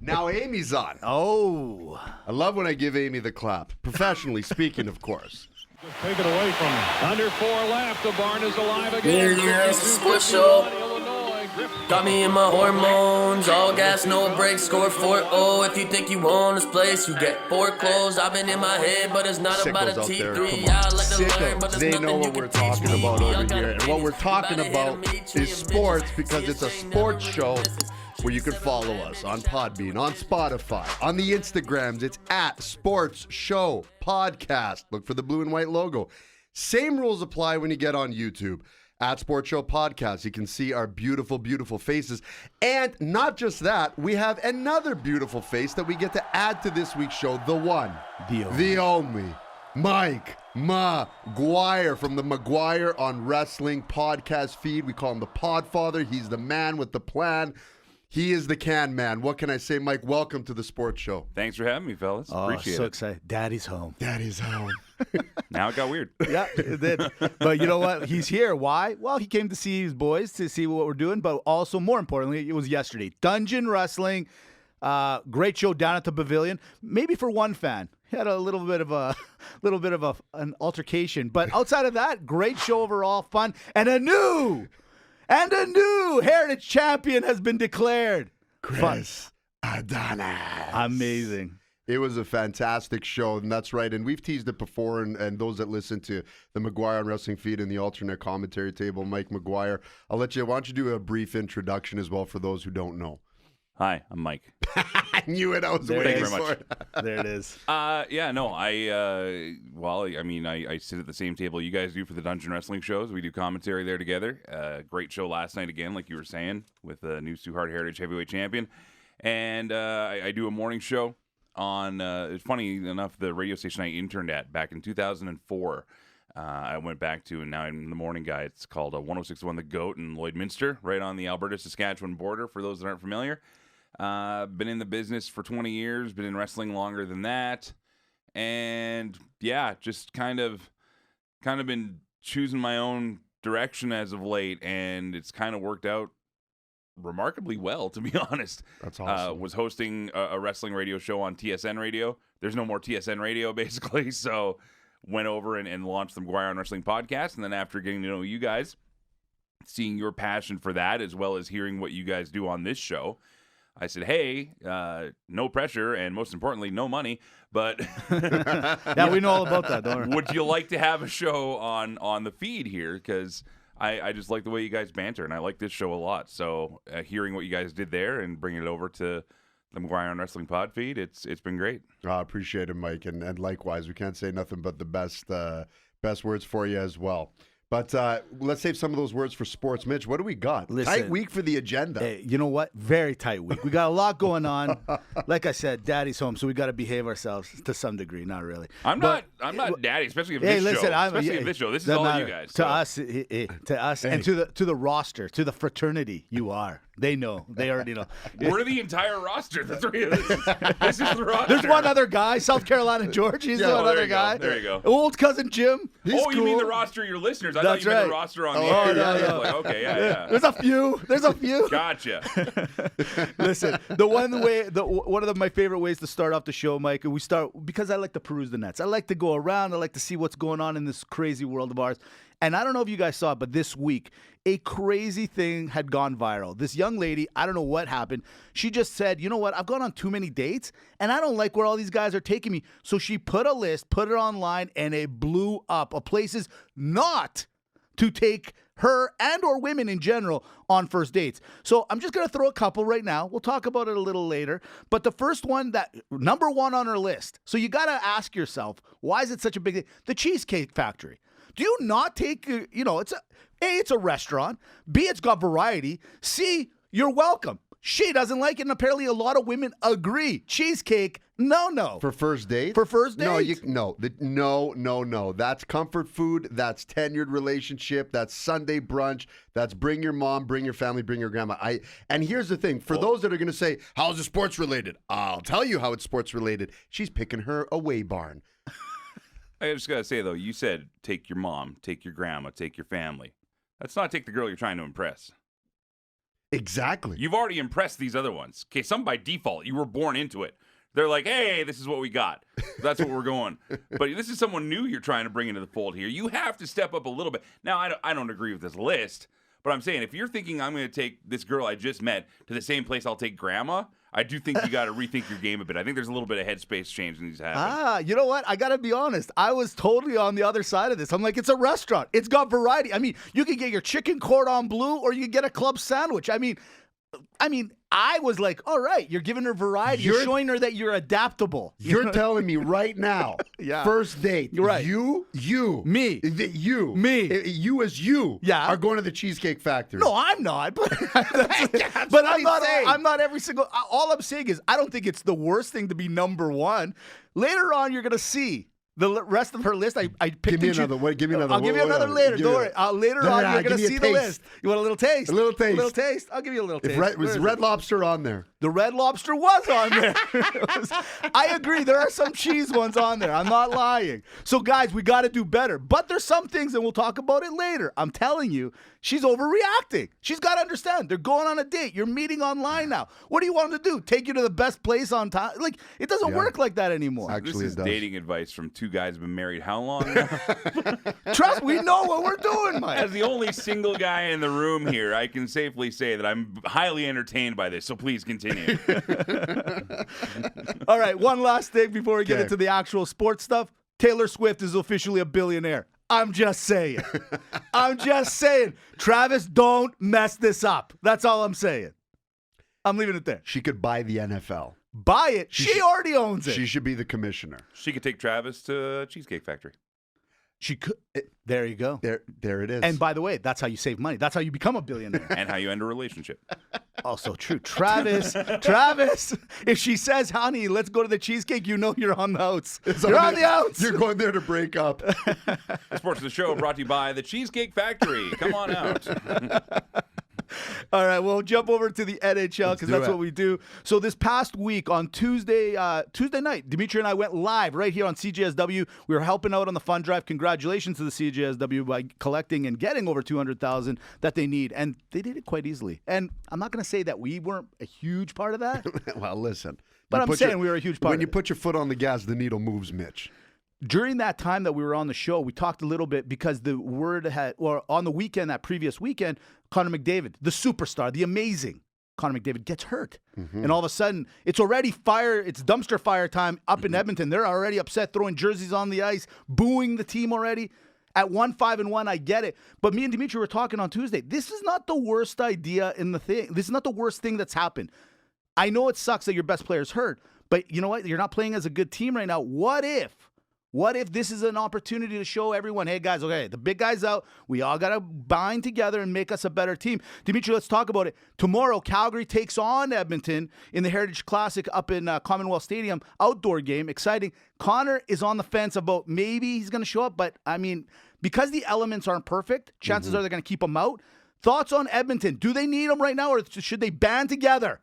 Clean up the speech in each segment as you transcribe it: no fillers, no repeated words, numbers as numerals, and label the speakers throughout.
Speaker 1: Now Amy's on.
Speaker 2: Oh.
Speaker 1: I love when I give Amy the clap. Professionally speaking, of course.
Speaker 3: Just take it away from him. Under 4 left. The barn is alive again.
Speaker 4: Yeah, it's a sports show. Got me in my hormones. All gas, no brakes. Score 4-0. If you think you own this place, you get foreclosed. I've been in my head, but it's not
Speaker 1: Sickos
Speaker 4: about a
Speaker 1: out there,
Speaker 4: T3.
Speaker 1: come on.
Speaker 4: I like to learn, but
Speaker 1: Sickos.
Speaker 4: there's
Speaker 1: They know
Speaker 4: nothing you
Speaker 1: what we're
Speaker 4: can teach
Speaker 1: talking
Speaker 4: me.
Speaker 1: about
Speaker 4: Y'all
Speaker 1: over
Speaker 4: got
Speaker 1: here. And what we're talking about is sports because it's a sports show where you can follow us on Podbean, on Spotify, on the Instagrams. It's at Sports Show Podcast. Look for the blue and white logo. Same rules apply when you get on YouTube. At Sports Show Podcast, you can see our beautiful, beautiful faces. And not just that, we have another beautiful face that we get to add to this week's show. The one, the only, Mike McGuire from the McGuire on Wrestling podcast feed. We call him the Podfather. He's the man with the plan. He is the can man. What can I say, Mike? Welcome to the sports show.
Speaker 5: Thanks for having me, fellas. Appreciate
Speaker 2: so
Speaker 5: it.
Speaker 2: excited. Daddy's home.
Speaker 1: Daddy's home.
Speaker 5: Now it got weird.
Speaker 2: Yeah, it did. But you know what? He's here. Why? Well, he came to see his boys, to see what we're doing. But also, more importantly, it was yesterday. Dungeon Wrestling. Great show down at the Pavilion. Maybe for one fan. He had a little bit of an altercation. But outside of that, great show overall. Fun. And a new Heritage Champion has been declared.
Speaker 1: Chris Adonis.
Speaker 2: Amazing.
Speaker 1: It was a fantastic show, and that's right. And we've teased it before, and those that listen to the McGuire on Wrestling feed and the alternate commentary table, Mike McGuire, why don't you do a brief introduction as well for those who don't know?
Speaker 5: Hi, I'm Mike.
Speaker 1: I knew it. I was
Speaker 2: There
Speaker 1: waiting
Speaker 5: Thank you very
Speaker 1: for
Speaker 5: much.
Speaker 1: it.
Speaker 2: There it is.
Speaker 5: I sit at the same table you guys do for the Dungeon Wrestling shows. We do commentary there together. Great show last night again, like you were saying, with the new Sioux Hart Heritage Heavyweight Champion. And I do a morning show on, it's funny enough, the radio station I interned at back in 2004. I went back to, and now I'm the morning guy. It's called 106.1 The Goat in Lloydminster, right on the Alberta-Saskatchewan border, for those that aren't familiar. Been in the business for 20 years, been in wrestling longer than that. And yeah, just kind of been choosing my own direction as of late, and it's kind of worked out remarkably well, to be honest.
Speaker 1: That's awesome.
Speaker 5: Was hosting a wrestling radio show on TSN radio. There's no more TSN radio, basically, so went over and launched the McGuire on Wrestling podcast, and then after getting to know you guys, seeing your passion for that, as well as hearing what you guys do on this show, I said, hey, no pressure, and most importantly, no money, but
Speaker 2: Yeah, we know all about that, don't we?
Speaker 5: would you like to have a show on the feed here? Because I just like the way you guys banter, and I like this show a lot. So hearing what you guys did there and bringing it over to the McGuire on Wrestling pod feed, it's been great.
Speaker 1: I appreciate it, Mike, and likewise, we can't say nothing but the best words for you as well. But let's save some of those words for sports. Mitch, what do we got?
Speaker 2: Listen,
Speaker 1: Tight week for the agenda.
Speaker 2: Hey, you know what? Very tight week. We got a lot going on. Like I said, Daddy's home, so we got to behave ourselves to some degree. Not really.
Speaker 5: I'm not daddy, especially if this show. Especially if this show. This is
Speaker 2: doesn't
Speaker 5: all
Speaker 2: matter.
Speaker 5: you guys.
Speaker 2: To
Speaker 5: so.
Speaker 2: us, and to the roster, to the fraternity, you are. They know. They already know.
Speaker 5: We're the entire roster, the three of us. This is the roster.
Speaker 2: There's one other guy, South Carolina George. He's the one other guy.
Speaker 5: There you go.
Speaker 2: Old cousin Jim. He's
Speaker 5: you
Speaker 2: cool.
Speaker 5: mean the roster of your listeners? I
Speaker 2: That's
Speaker 5: thought you meant
Speaker 2: right.
Speaker 5: the roster on the
Speaker 2: Oh,
Speaker 5: air.
Speaker 2: no,
Speaker 5: I was
Speaker 2: no.
Speaker 5: like, okay, yeah.
Speaker 2: There's a few.
Speaker 5: Gotcha.
Speaker 2: Listen, one of my favorite ways to start off the show, Mike, and we start because I like to peruse the nets. I like to go around. I like to see what's going on in this crazy world of ours. And I don't know if you guys saw it, but this week, a crazy thing had gone viral. This young lady, I don't know what happened. She just said, you know what? I've gone on too many dates, and I don't like where all these guys are taking me. So she put a list, put it online, and it blew up of places not to take her and or women in general on first dates. So I'm just going to throw a couple right now. We'll talk about it a little later. But the first one, that number one on her list. So you got to ask yourself, why is it such a big thing? The Cheesecake Factory. Do you not take, it's a restaurant. B, it's got variety. C, you're welcome. She doesn't like it, and apparently a lot of women agree. Cheesecake, no.
Speaker 1: For first date?
Speaker 2: For first date?
Speaker 1: No. That's comfort food. That's tenured relationship. That's Sunday brunch. That's bring your mom, bring your family, bring your grandma. And here's the thing. For those that are going to say, how's it sports related? I'll tell you how it's sports related. She's picking her away barn.
Speaker 5: I just got to say, though, you said take your mom, take your grandma, take your family. That's not take the girl you're trying to impress.
Speaker 1: Exactly.
Speaker 5: You've already impressed these other ones. Okay, some by default, you were born into it. They're like, hey, this is what we got. That's what we're going. But this is someone new you're trying to bring into the fold here. You have to step up a little bit. Now, I don't agree with this list, but I'm saying if you're thinking I'm going to take this girl I just met to the same place I'll take grandma, I do think you got to rethink your game a bit. I think there's a little bit of headspace change that needs to happen.
Speaker 2: You know what? I got to be honest. I was totally on the other side of this. I'm like, it's a restaurant. It's got variety. I mean, you can get your chicken cordon bleu or you can get a club sandwich. I mean, I was like, all right, you're giving her variety. You're showing her that you're adaptable.
Speaker 1: You're telling me right now,
Speaker 2: Yeah.
Speaker 1: first date,
Speaker 2: You're right.
Speaker 1: Me, you as you
Speaker 2: Yeah.
Speaker 1: are going to the Cheesecake Factory.
Speaker 2: No, I'm not. But,
Speaker 1: That's
Speaker 2: but
Speaker 1: what
Speaker 2: I'm
Speaker 1: he's
Speaker 2: not.
Speaker 1: saying.
Speaker 2: I'm not every single. All I'm saying is, I don't think it's the worst thing to be number one. Later on, you're gonna see the rest of her list. I picked.
Speaker 1: Give me
Speaker 2: and
Speaker 1: another. Wait, give me another.
Speaker 2: I'll give you another later. Don't worry. Later on, you're gonna
Speaker 1: give me a
Speaker 2: see the
Speaker 1: taste.
Speaker 2: list. You want a little taste?
Speaker 1: A little taste.
Speaker 2: A little taste. I'll give you a little taste.
Speaker 1: Was Red Lobster on there?
Speaker 2: The Red Lobster was on there. I agree. There are some cheese ones on there. I'm not lying. So, guys, we got to do better. But there's some things, and we'll talk about it later. I'm telling you, she's overreacting. She's got to understand. They're going on a date. You're meeting online now. What do you want them to do? Take you to the best place on time? Like, it doesn't work like that anymore.
Speaker 1: Actually,
Speaker 5: This is
Speaker 1: it does.
Speaker 5: dating advice from two guys who've been married how long now?
Speaker 2: Trust, we know what we're doing, Mike.
Speaker 5: As the only single guy in the room here, I can safely say that I'm highly entertained by this, so please continue.
Speaker 2: All right, one last thing before we get
Speaker 1: Okay.
Speaker 2: into the actual sports stuff. Taylor Swift is officially a billionaire. I'm just saying. Travis, don't mess this up. That's all I'm saying. I'm leaving it there.
Speaker 1: She could buy the NFL.
Speaker 2: Buy it. She already owns it.
Speaker 1: She should be the commissioner.
Speaker 5: She could take Travis to Cheesecake Factory.
Speaker 2: She could. There you go.
Speaker 1: There it is.
Speaker 2: And by the way, that's how you save money. That's how you become a billionaire.
Speaker 5: And how you end a relationship.
Speaker 2: Also true. Travis, if she says, honey, let's go to the cheesecake, you know you're on the outs. You're on the outs.
Speaker 1: You're going there to break up.
Speaker 5: The Sports of the Show brought to you by the Cheesecake Factory. Come on out.
Speaker 2: All right, we'll jump over to the NHL because that's what we do. So this past week on Tuesday night, Dimitri and I went live right here on CJSW. We were helping out on the fund drive. Congratulations to the CJSW by collecting and getting over $200,000 that they need, and they did it quite easily. And I'm not going to say that we weren't a huge part of that,
Speaker 1: Well, listen.
Speaker 2: but I'm saying we were a huge part
Speaker 1: When
Speaker 2: of
Speaker 1: you
Speaker 2: it.
Speaker 1: put your foot on the gas, the needle moves, Mitch.
Speaker 2: During that time that we were on the show, we talked a little bit because the word on the weekend, that previous weekend, Connor McDavid, the superstar, the amazing Connor McDavid gets hurt. And all of a sudden, it's already it's dumpster fire time up in Edmonton. They're already upset, throwing jerseys on the ice, booing the team already. At 1-5-1, I get it. But me and Dimitri were talking on Tuesday. This is not the worst idea in the thing. This is not the worst thing that's happened. I know it sucks that your best player's hurt, but you know what? You're not playing as a good team right now. What if this is an opportunity to show everyone, hey, guys, okay, the big guy's out. We all got to bind together and make us a better team. Dimitri, let's talk about it. Tomorrow, Calgary takes on Edmonton in the Heritage Classic up in Commonwealth Stadium. Outdoor game, exciting. Connor is on the fence about maybe he's going to show up, but, I mean, because the elements aren't perfect, chances are they're going to keep him out. Thoughts on Edmonton? Do they need him right now, or should they band together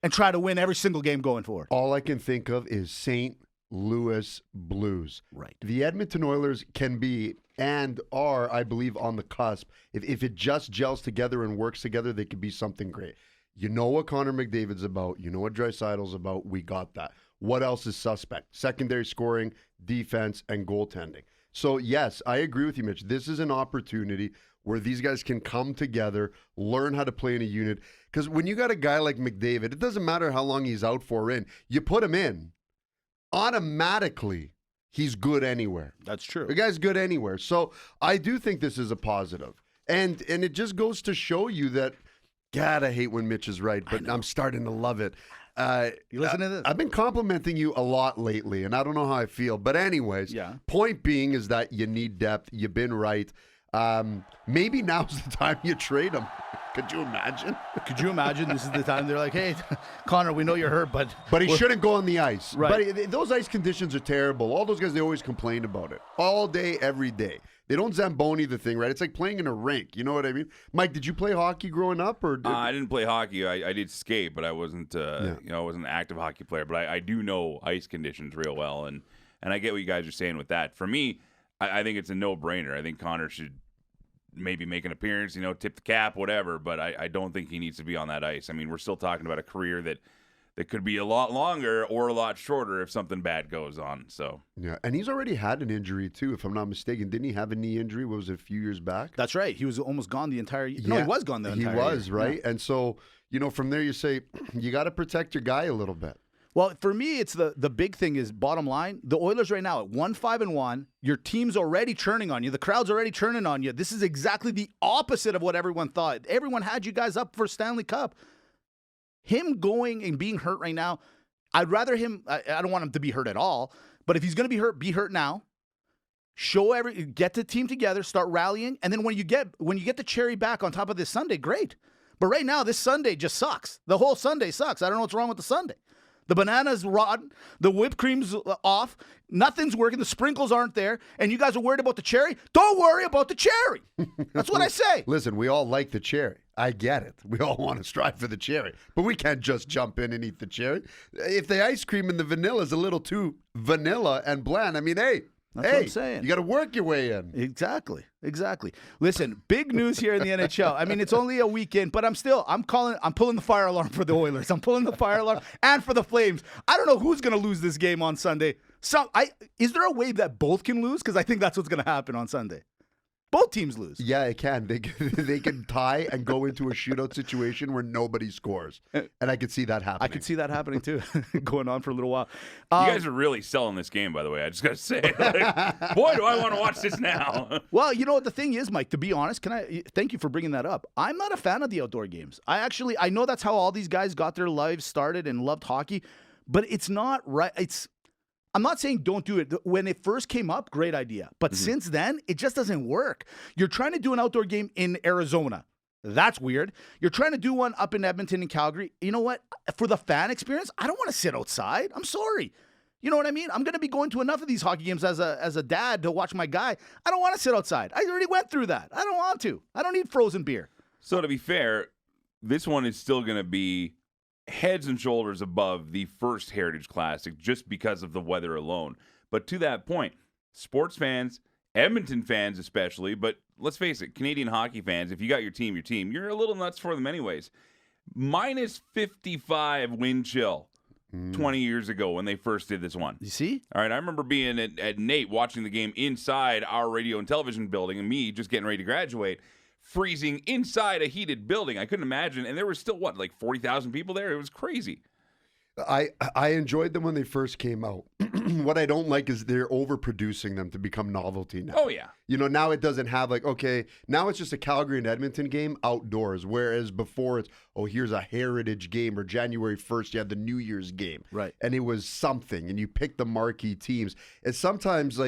Speaker 2: and try to win every single game going forward?
Speaker 1: All I can think of is St. Louis Blues.
Speaker 2: Right.
Speaker 1: The Edmonton Oilers can be and are, I believe, on the cusp. If it just gels together and works together, they could be something great. You know what Connor McDavid's about. You know what Draisaitl's about. We got that. What else is suspect? Secondary scoring, defense, and goaltending. So, yes, I agree with you, Mitch. This is an opportunity where these guys can come together, learn how to play in a unit. Because when you got a guy like McDavid, it doesn't matter how long he's out for or in. You put him in. Automatically, he's good anywhere.
Speaker 2: That's true.
Speaker 1: The guy's good anywhere. So I do think this is a positive. And it just goes to show you that, God, I hate when Mitch is right, but I'm starting to love it.
Speaker 2: You listen to this?
Speaker 1: I've been complimenting you a lot lately, and I don't know how I feel. But anyways, point being is that you need depth. You've been right. Maybe now's the time you trade him. Could you imagine?
Speaker 2: Could you imagine this is the time they're like, hey, Connor, we know you're hurt, but
Speaker 1: he shouldn't go on the ice.
Speaker 2: Right.
Speaker 1: But those ice conditions are terrible. All those guys, they always complain about it. All day, every day. They don't Zamboni the thing, right? It's like playing in a rink. You know what I mean? Mike, did you play hockey growing up? Or
Speaker 5: I didn't play hockey. I did skate, but I wasn't I wasn't an active hockey player. But I do know ice conditions real well. And I get what you guys are saying with that. For me, I think it's a no-brainer. I think Connor should maybe make an appearance, tip the cap, whatever. But I don't think he needs to be on that ice. I mean, we're still talking about a career that could be a lot longer or a lot shorter if something bad goes on. So
Speaker 1: yeah, and he's already had an injury too, if I'm not mistaken. Didn't he have a knee injury? What was it, a few years back?
Speaker 2: That's right. He was almost gone the entire year. No, he was gone the entire year.
Speaker 1: He was, right? Yeah. And so, from there you say, you got to protect your guy a little bit.
Speaker 2: Well, for me, it's the big thing is bottom line. The Oilers right now at 1-5-1. Your team's already churning on you. The crowd's already churning on you. This is exactly the opposite of what everyone thought. Everyone had you guys up for Stanley Cup. Him going and being hurt right now, I'd rather him. I don't want him to be hurt at all. But if he's going to be hurt now. Get the team together, start rallying, and then when you get the cherry back on top of this Sunday, great. But right now, this Sunday just sucks. The whole Sunday sucks. I don't know what's wrong with the Sunday. The banana's rotten. The whipped cream's off. Nothing's working. The sprinkles aren't there. And you guys are worried about the cherry? Don't worry about the cherry. That's what I say.
Speaker 1: Listen, we all like the cherry. I get it. We all want to strive for the cherry. But we can't just jump in and eat the cherry. If the ice cream and the vanilla is a little too vanilla and bland, I mean, hey.
Speaker 2: That's what I'm saying.
Speaker 1: You got to work your way in.
Speaker 2: Exactly. Listen, big news here in the NHL. I mean, it's only a weekend, but I'm pulling the fire alarm for the Oilers. I'm pulling the fire alarm and for the Flames. I don't know who's going to lose this game on Sunday. Is there a way that both can lose? Because I think that's what's going to happen on Sunday. Both teams lose.
Speaker 1: Yeah, it can. They can tie and go into a shootout situation where nobody scores. And I could see that happening.
Speaker 2: I could see that happening too, going on for a little while.
Speaker 5: You guys are really selling this game, by the way. I just got to say. Boy, do I want to watch this now.
Speaker 2: Well, you know what the thing is, Mike, to be honest, thank you for bringing that up. I'm not a fan of the outdoor games. I know that's how all these guys got their lives started and loved hockey, but it's not right. I'm not saying don't do it. When it first came up, great idea. But since then, it just doesn't work. You're trying to do an outdoor game in Arizona. That's weird. You're trying to do one up in Edmonton and Calgary. You know what? For the fan experience, I don't want to sit outside. I'm sorry. You know what I mean? I'm going to be going to enough of these hockey games as a dad to watch my guy. I don't want to sit outside. I already went through that. I don't want to. I don't need frozen beer.
Speaker 5: So to be fair, this one is still going to be heads and shoulders above the first Heritage Classic just because of the weather alone. But to that point, sports fans, Edmonton fans especially, but let's face it, Canadian hockey fans, if you got your team, you're a little nuts for them anyways. Minus 55 wind chill 20 years ago when they first did this one.
Speaker 2: You see?
Speaker 5: All right, I remember being at Nate watching the game inside our radio and television building and me just getting ready to graduate, freezing inside a heated building. I couldn't imagine. And there were still, 40,000 people there? It was crazy.
Speaker 1: I enjoyed them when they first came out. What I don't like is they're overproducing them to become novelty now.
Speaker 5: Oh, yeah.
Speaker 1: Now it doesn't have now it's just a Calgary and Edmonton game outdoors, whereas before it's, here's a Heritage game, or January 1st, you had the New Year's game.
Speaker 2: Right.
Speaker 1: And it was something, and you pick the marquee teams. And sometimes,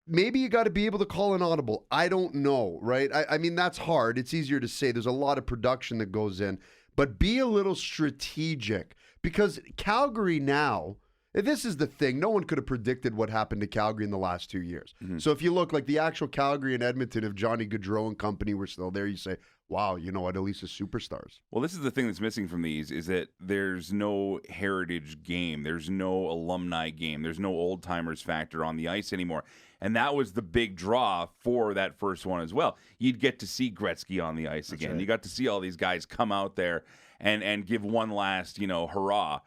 Speaker 1: maybe you got to be able to call an audible. I don't know, right? I mean, that's hard. It's easier to say. There's a lot of production that goes in. But be a little strategic, because Calgary now, this is the thing. No one could have predicted what happened to Calgary in the last 2 years. Mm-hmm. So if you look like the actual Calgary and Edmonton, if Johnny Gaudreau and company were still there, you say, wow, you know what, at least the superstars.
Speaker 5: Well, this is the thing that's missing from these is that there's no heritage game. There's no alumni game. There's no old-timers factor on the ice anymore. And that was the big draw for that first one as well. You'd get to see Gretzky on the ice again. Right. You got to see all these guys come out there and give one last, hurrah.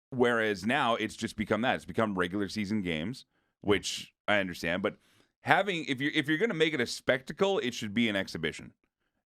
Speaker 5: Whereas now it's just become that. It's become regular season games, which I understand. But if you're going to make it a spectacle, it should be an exhibition.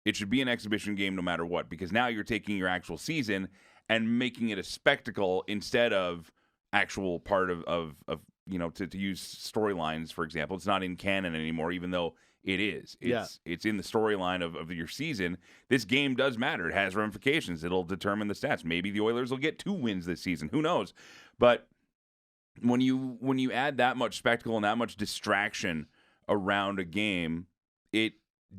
Speaker 5: It should be an exhibition game no matter what, because now you're taking your actual season and making it a spectacle instead of actual part of to use storylines, for example. It's not in canon anymore, even though it is. It's in the storyline of your season. This game does matter. It has ramifications. It'll determine the stats. Maybe the Oilers will get 2 wins this season. Who knows? But when you add that much spectacle and that much distraction around a game, it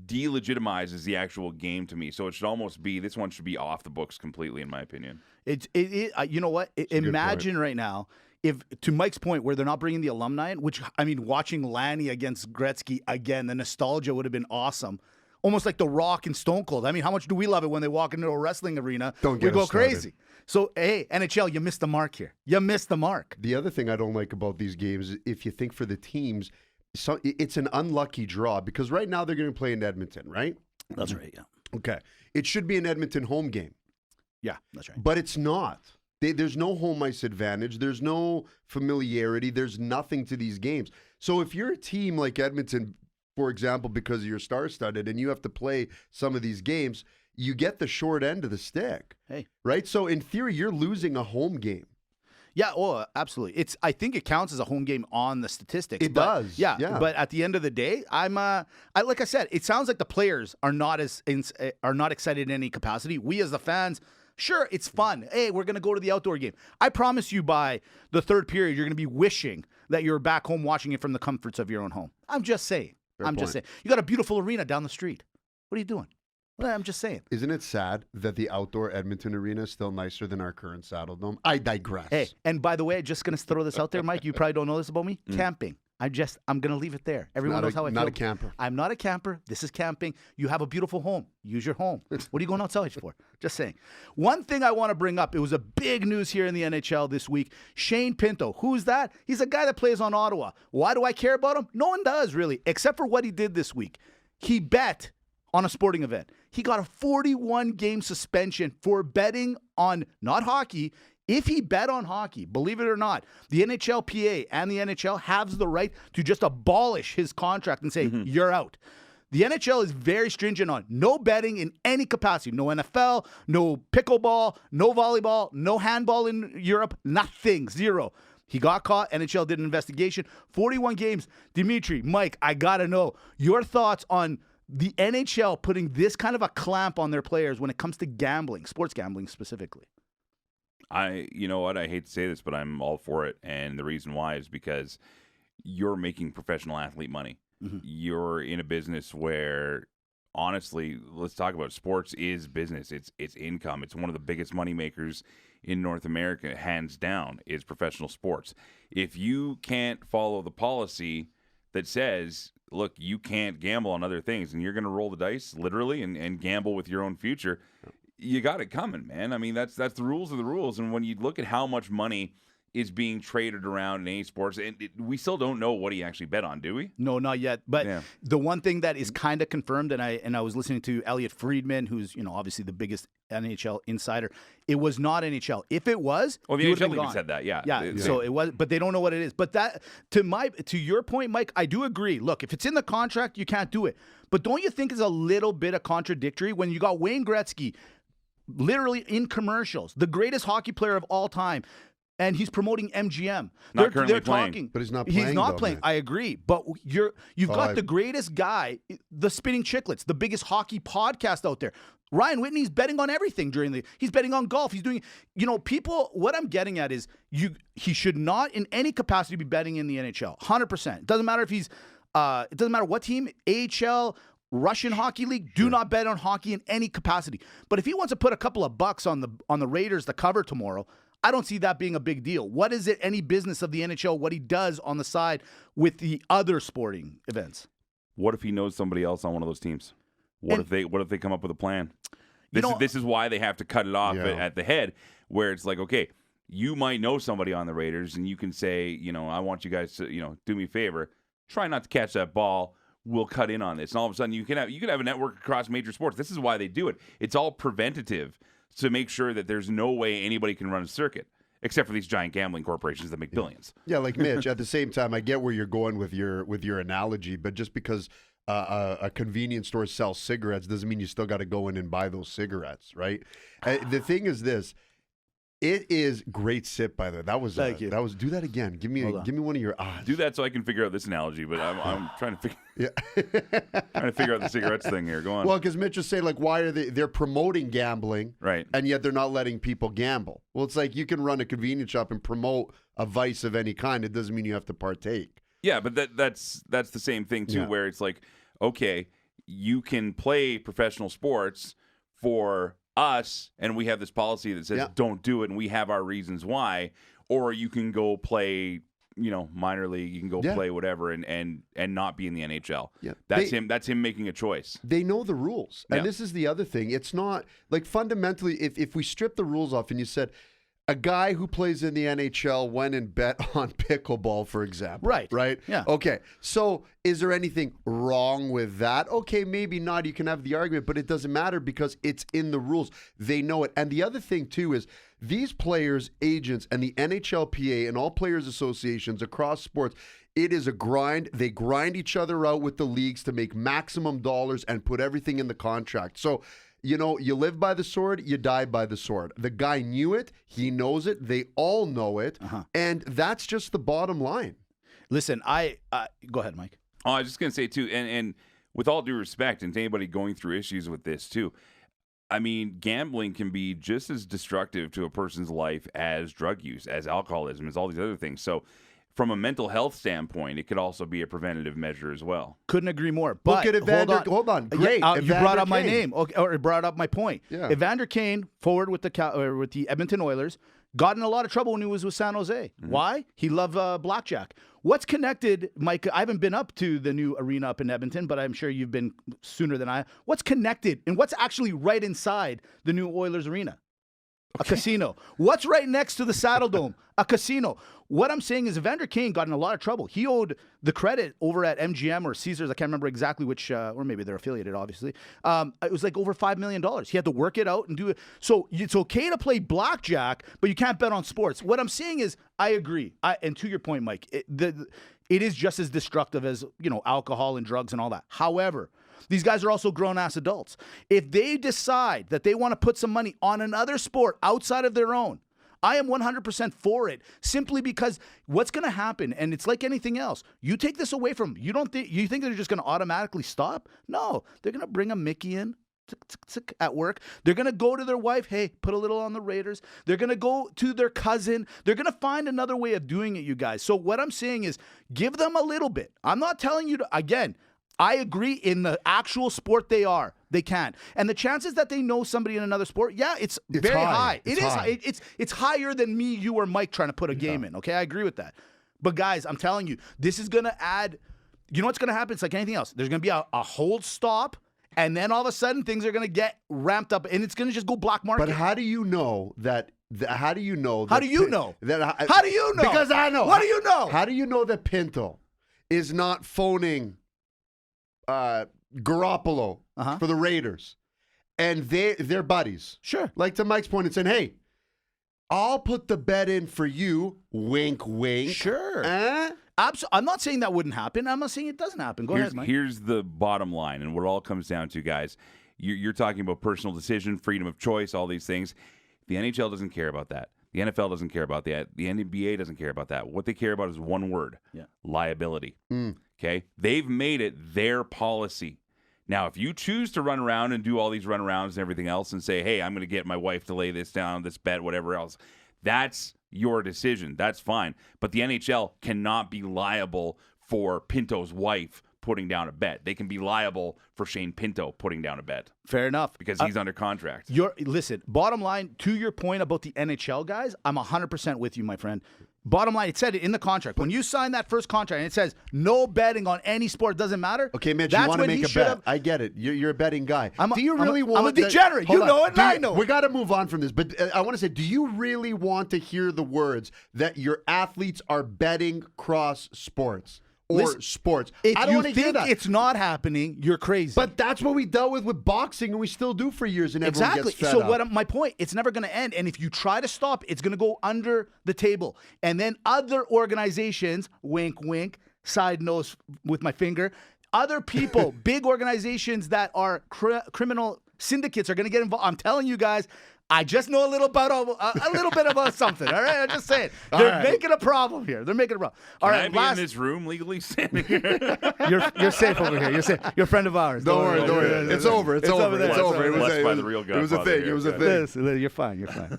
Speaker 5: delegitimizes the actual game to me. So it should almost be, this one should be off the books completely, in my opinion.
Speaker 2: You know what? Imagine right now, if, to Mike's point, where they're not bringing the alumni in, which, I mean, watching Lanny against Gretzky again, the nostalgia would have been awesome. Almost like The Rock and Stone Cold. I mean, how much do we love it when they walk into a wrestling arena?
Speaker 1: We go
Speaker 2: crazy. So, hey, NHL, you missed the mark here. You missed the mark.
Speaker 1: The other thing I don't like about these games, if you think for the teams, it's an unlucky draw because right now they're going to play in Edmonton, right?
Speaker 2: That's right, yeah.
Speaker 1: Okay. It should be an Edmonton home game.
Speaker 2: Yeah, that's right.
Speaker 1: But it's not. There's no home ice advantage. There's no familiarity. There's nothing to these games. So if you're a team like Edmonton, for example, because you're star-studded and you have to play some of these games, you get the short end of the stick.
Speaker 2: Hey.
Speaker 1: Right? So in theory, you're losing a home game.
Speaker 2: Yeah, absolutely. I think it counts as a home game on the statistics.
Speaker 1: It does.
Speaker 2: Yeah, but at the end of the day, like I said, it sounds like the players are not excited in any capacity. We as the fans, sure, it's fun. Hey, we're going to go to the outdoor game. I promise you by the third period, you're going to be wishing that you're back home watching it from the comforts of your own home. I'm just saying. Just saying. You got a beautiful arena down the street. What are you doing? Well, I'm just saying.
Speaker 1: Isn't it sad that the outdoor Edmonton arena is still nicer than our current Saddle Dome? I digress.
Speaker 2: Hey, and by the way, just going to throw this out there, Mike. You probably don't know this about me. Camping. I'm going to leave it there. Everyone knows how I feel.
Speaker 1: Not a camper.
Speaker 2: I'm not a camper. This is camping. You have a beautiful home. Use your home. What are you going outside for? Just saying. One thing I want to bring up, it was a big news here in the NHL this week. Shane Pinto. Who's that? He's a guy that plays on Ottawa. Why do I care about him? No one does, really, except for what he did this week. He bet on a sporting event. He got a 41-game suspension for betting on, not hockey. If he bet on hockey, believe it or not, the NHLPA and the NHL have the right to just abolish his contract and say, you're out. The NHL is very stringent on no betting in any capacity. No NFL, no pickleball, no volleyball, no handball in Europe, nothing, zero. He got caught. NHL did an investigation. 41 games. Dimitri, Mike, I got to know your thoughts on the NHL putting this kind of a clamp on their players when it comes to gambling, sports gambling specifically.
Speaker 5: You know what? I hate to say this, but I'm all for it. And the reason why is because you're making professional athlete money. Mm-hmm. You're in a business where, honestly, let's talk about it. Sports is business. It's income. It's one of the biggest money makers in North America, hands down, is professional sports. If you can't follow the policy that says, look, you can't gamble on other things, and you're going to roll the dice, literally, and gamble with your own future, you got it coming, man. I mean, that's the rules of the rules. And when you look at how much money is being traded around in any sports, we still don't know what he actually bet on, do we?
Speaker 2: No, not yet. But the one thing that is kind of confirmed, and I was listening to Elliot Friedman, who's obviously the biggest NHL insider. It was not NHL. If it was,
Speaker 5: well, the NHL even said that. Yeah.
Speaker 2: So it was, but they don't know what it is. But that to your point, Mike, I do agree. Look, if it's in the contract, you can't do it. But don't you think it's a little bit of contradictory when you got Wayne Gretzky, literally in commercials, the greatest hockey player of all time? And he's promoting MGM.
Speaker 5: They're currently playing.
Speaker 1: But he's not playing.
Speaker 2: He's not playing.
Speaker 1: Man.
Speaker 2: I agree. But you've got the greatest guy, the Spitting Chicklets, the biggest hockey podcast out there. Ryan Whitney's betting on everything he's betting on golf. He's doing, people, what I'm getting at is he should not in any capacity be betting in the NHL. 100%. It doesn't matter if it doesn't matter what team, AHL, Russian Hockey League, do not bet on hockey in any capacity. But if he wants to put a couple of bucks on the Raiders to cover tomorrow, I don't see that being a big deal. What is it any business of the NHL, what he does on the side with the other sporting events?
Speaker 5: What if he knows somebody else on one of those teams? What if they come up with a plan? This is why they have to cut it off at the head, where it's like, okay, you might know somebody on the Raiders, and you can say, I want you guys to, do me a favor, try not to catch that ball. We'll cut in on this, and all of a sudden you could have a network across major sports. This is why they do it. It's all preventative to make sure that there's no way anybody can run a circuit, except for these giant gambling corporations that make billions.
Speaker 1: Yeah, like Mitch. At the same time, I get where you're going with your analogy, but just because a convenience store sells cigarettes doesn't mean you still got to go in and buy those cigarettes, right? The thing is this. It is great sip, by the way. That was do that again. Give me one of your eyes.
Speaker 5: Do that so I can figure out this analogy, but I'm trying to figure out the cigarettes thing here. Go on.
Speaker 1: Well, because Mitch was saying, like, why are they're promoting gambling,
Speaker 5: right?
Speaker 1: And yet they're not letting people gamble. Well, it's like you can run a convenience shop and promote a vice of any kind. It doesn't mean you have to partake.
Speaker 5: Yeah, but that's the same thing too, where it's like, okay, you can play professional sports for us, and we have this policy that says don't do it, and we have our reasons why. Or you can go play, minor league. You can go play whatever, and not be in the NHL. Yeah, that's him making a choice.
Speaker 1: They know the rules, and this is the other thing. It's not like fundamentally, if we strip the rules off, and you said, a guy who plays in the NHL went and bet on pickleball, for example.
Speaker 2: Right.
Speaker 1: Right?
Speaker 2: Yeah.
Speaker 1: Okay. So is there anything wrong with that? Okay, maybe not. You can have the argument, but it doesn't matter because it's in the rules. They know it. And the other thing, too, is these players, agents, and the NHLPA and all players associations across sports, it is a grind. They grind each other out with the leagues to make maximum dollars and put everything in the contract. So, you know, you live by the sword, you die by the sword. The guy knew it. He knows it. They all know it. And that's just the bottom line.
Speaker 2: Listen, go ahead, Mike.
Speaker 5: Oh, I was just going to say, too, and with all due respect, and to anybody going through issues with this, too, I mean, gambling can be just as destructive to a person's life as drug use, as alcoholism, as all these other things. So from a mental health standpoint, it could also be a preventative measure as well.
Speaker 2: Couldn't agree more. But
Speaker 1: look at Evander. Hold on. Great.
Speaker 2: You brought up my name, or it brought up my point.
Speaker 1: Yeah.
Speaker 2: Evander Kane, forward with the Edmonton Oilers, got in a lot of trouble when he was with San Jose. Why? He loved blackjack. What's connected, Mike? I haven't been up to the new arena up in Edmonton, but I'm sure you've been sooner than I. What's connected and what's actually right inside the new Oilers arena? A casino. What's right next to the Saddle Dome? A casino. What I'm saying is Evander Kane got in a lot of trouble. He owed the credit over at MGM or Caesars. I can't remember exactly which, or maybe they're affiliated, obviously. It was like over $5 million. He had to work it out and do it. So it's okay to play blackjack, but you can't bet on sports. What I'm saying is I agree. And to your point, Mike, it is just as destructive as, you know, alcohol and drugs and all that. However, these guys are also grown-ass adults. If they decide that they want to put some money on another sport outside of their own, I am 100% for it, simply because what's going to happen, and it's like anything else, you take this away from them. You think they're just going to automatically stop? No, they're going to bring a Mickey in at work. They're going to go to their wife, hey, put a little on the Raiders. They're going to go to their cousin. They're going to find another way of doing it, you guys. So what I'm saying is give them a little bit. I'm not telling you to, again, I agree in the actual sport they are. They can. And the chances that they know somebody in another sport, yeah, it's very high. It's higher than me, you, or Mike trying to put a game in. Okay, I agree with that. But guys, I'm telling you, this is going to add, you know what's going to happen? It's like anything else. There's going to be a hold stop, and then all of a sudden things are going to get ramped up, and it's going to just go black market.
Speaker 1: But how do you know that? How do you know?
Speaker 2: How do you know? How do you know?
Speaker 1: Because I know.
Speaker 2: What do you know?
Speaker 1: How do you know that Pinto is not phoning Garoppolo for the Raiders, and they're buddies?
Speaker 2: Sure.
Speaker 1: Like to Mike's point, and saying, "Hey, I'll put the bet in for you." Wink, wink.
Speaker 2: Sure. I'm not saying that wouldn't happen. I'm not saying it doesn't happen. Go ahead, Mike.
Speaker 5: Here's the bottom line, and what it all comes down to, guys. You're talking about personal decision, freedom of choice, all these things. The NHL doesn't care about that. The NFL doesn't care about that. The NBA doesn't care about that. What they care about is one word: liability. Okay? They've made it their policy. Now, if you choose to run around and do all these runarounds and everything else and say, hey, I'm going to get my wife to lay this down, this bet, whatever else, that's your decision. That's fine. But the NHL cannot be liable for Pinto's wife putting down a bet. They can be liable for Shane Pinto putting down a bet.
Speaker 2: Fair enough.
Speaker 5: Because he's under contract.
Speaker 2: Listen, bottom line, to your point about the NHL guys, I'm 100% with you, my friend. Bottom line, it said it in the contract. When you sign that first contract and it says no betting on any sport, doesn't matter.
Speaker 1: Okay, Mitch, you want to make a bet. I get it. You're a betting guy. Do you really want?
Speaker 2: I'm a degenerate. You know it, and I know it.
Speaker 1: We got to move on from this. But I want to say, do you really want to hear the words that your athletes are betting cross sports? Or sports.
Speaker 2: If you think it's not happening, you're crazy.
Speaker 1: But that's what we dealt with boxing, and we still do for years, and everyone gets fed up.
Speaker 2: My point, it's never going to end. And if you try to stop, it's going to go under the table. And then other organizations, wink, wink, side nose with my finger, other people, big organizations that are criminal syndicates are going to get involved. I'm telling you guys, I just know a little bit about something. All right, I'm just saying they're making a problem here. They're making a problem. All right,
Speaker 5: Can I be in this room legally standing here?
Speaker 2: You're safe over here. You're safe. You're a friend of ours.
Speaker 1: Don't worry. It's over. It's over. It was a thing. It was a thing.
Speaker 2: Listen, you're fine. You're fine.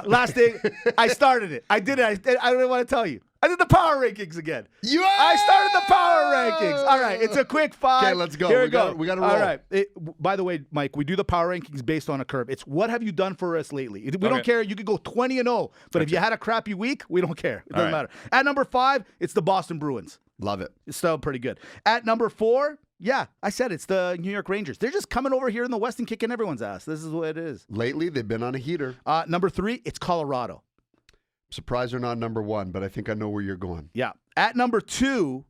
Speaker 2: Last thing, I started it. I did it. I don't want to tell you. I did the power rankings again. I started the power rankings. All right, it's a quick 5.
Speaker 1: Okay, let's go.
Speaker 2: Here
Speaker 1: we got to roll.
Speaker 2: All right. By the way, Mike, we do the power rankings based on a curve. It's what have you done for us lately. We don't care. You could go 20-0, but if you had a crappy week, we don't care. It doesn't matter. At number 5, it's the Boston Bruins.
Speaker 1: Love it.
Speaker 2: It's still pretty good. At number 4, yeah, I said it's the New York Rangers. They're just coming over here in the West and kicking everyone's ass. This is what it is.
Speaker 1: Lately, they've been on a heater.
Speaker 2: Number 3, it's Colorado.
Speaker 1: Surprised they're not number 1, but I think I know where you're going.
Speaker 2: Yeah. At number 2,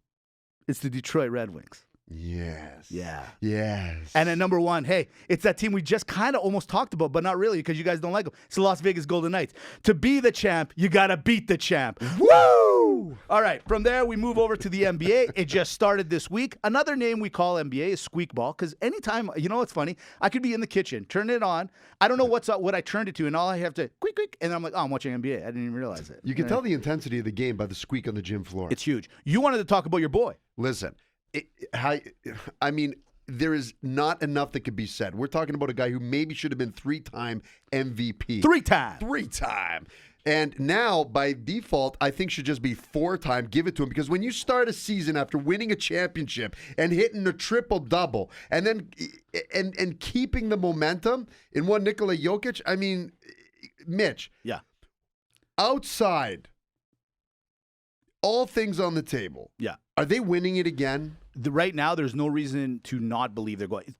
Speaker 2: it's the Detroit Red Wings.
Speaker 1: Yes.
Speaker 2: Yeah.
Speaker 1: Yes.
Speaker 2: And at number 1, hey, it's that team we just kind of almost talked about, but not really because you guys don't like them. It's the Las Vegas Golden Knights. To be the champ, you got to beat the champ. Woo! All right. From there, we move over to the NBA. It just started this week. Another name we call NBA is squeakball because anytime, you know what's funny? I could be in the kitchen, turn it on. I don't know what I turned it to, and all I have to quick, and I'm like, oh, I'm watching NBA. I didn't even realize it.
Speaker 1: You can tell the intensity of the game by the squeak on the gym floor.
Speaker 2: It's huge. You wanted to talk about your boy.
Speaker 1: Listen. There is not enough that could be said. We're talking about a guy who maybe should have been 3-time MVP.
Speaker 2: 3-time.
Speaker 1: And now, by default, I think should just be 4-time. Give it to him. Because when you start a season after winning a championship and hitting a triple-double and then and keeping the momentum in one Nikola Jokic, I mean, Mitch.
Speaker 2: Yeah.
Speaker 1: Outside, all things on the table.
Speaker 2: Yeah.
Speaker 1: Are they winning it again?
Speaker 2: Right now, there's no reason to not believe they're going.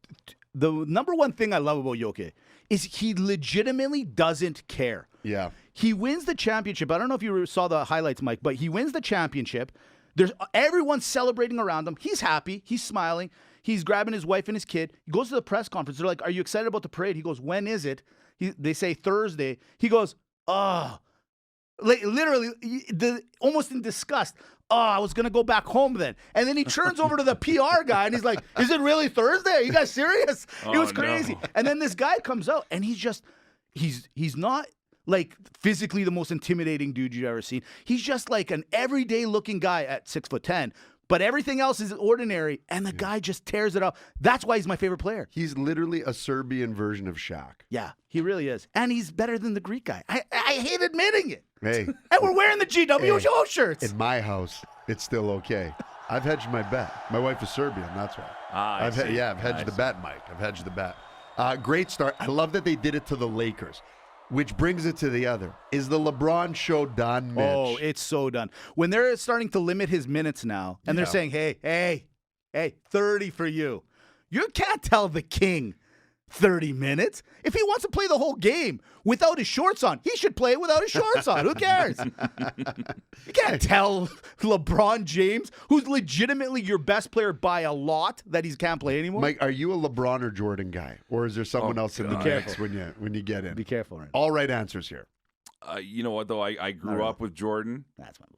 Speaker 2: The number one thing I love about Jokic is he legitimately doesn't care.
Speaker 1: Yeah.
Speaker 2: He wins the championship. I don't know if you saw the highlights, Mike, but he wins the championship. There's everyone celebrating around him. He's happy. He's smiling. He's grabbing his wife and his kid. He goes to the press conference. They're like, "Are you excited about the parade?" He goes, "When is it?" They say Thursday. He goes, "Oh." Like, literally, almost in disgust. Oh, I was going to go back home then. And then he turns over to the PR guy, and he's like, is it really Thursday? Are you guys serious? It was crazy. No. And then this guy comes out, and he's not, like, physically the most intimidating dude you've ever seen. He's just like an everyday-looking guy at 6'10", but everything else is ordinary, and the guy just tears it up. That's why he's my favorite player.
Speaker 1: He's literally a Serbian version of Shaq.
Speaker 2: Yeah, he really is. And he's better than the Greek guy. I hate admitting it.
Speaker 1: Hey.
Speaker 2: And we're wearing the GWO shirts.
Speaker 1: In my house, it's still okay. I've hedged my bet. My wife is Serbian, that's why. I've hedged the bet, Mike. I've hedged the bet. Great start. I love that they did it to the Lakers. Which brings it to the other. Is the LeBron show done, Mitch?
Speaker 2: Oh, it's so done. When they're starting to limit his minutes now, and they're saying, hey, 30 for you. You can't tell the king 30 minutes. If he wants to play the whole game without his shorts on, he should play without his shorts on. Who cares? You can't tell LeBron James, who's legitimately your best player by a lot, that he can't play anymore.
Speaker 1: Mike, are you a LeBron or Jordan guy? Or is there someone else in the mix when you get in?
Speaker 2: Be careful. Right?
Speaker 1: All right answers here.
Speaker 5: You know what, though? I grew up with Jordan.
Speaker 2: That's my boy.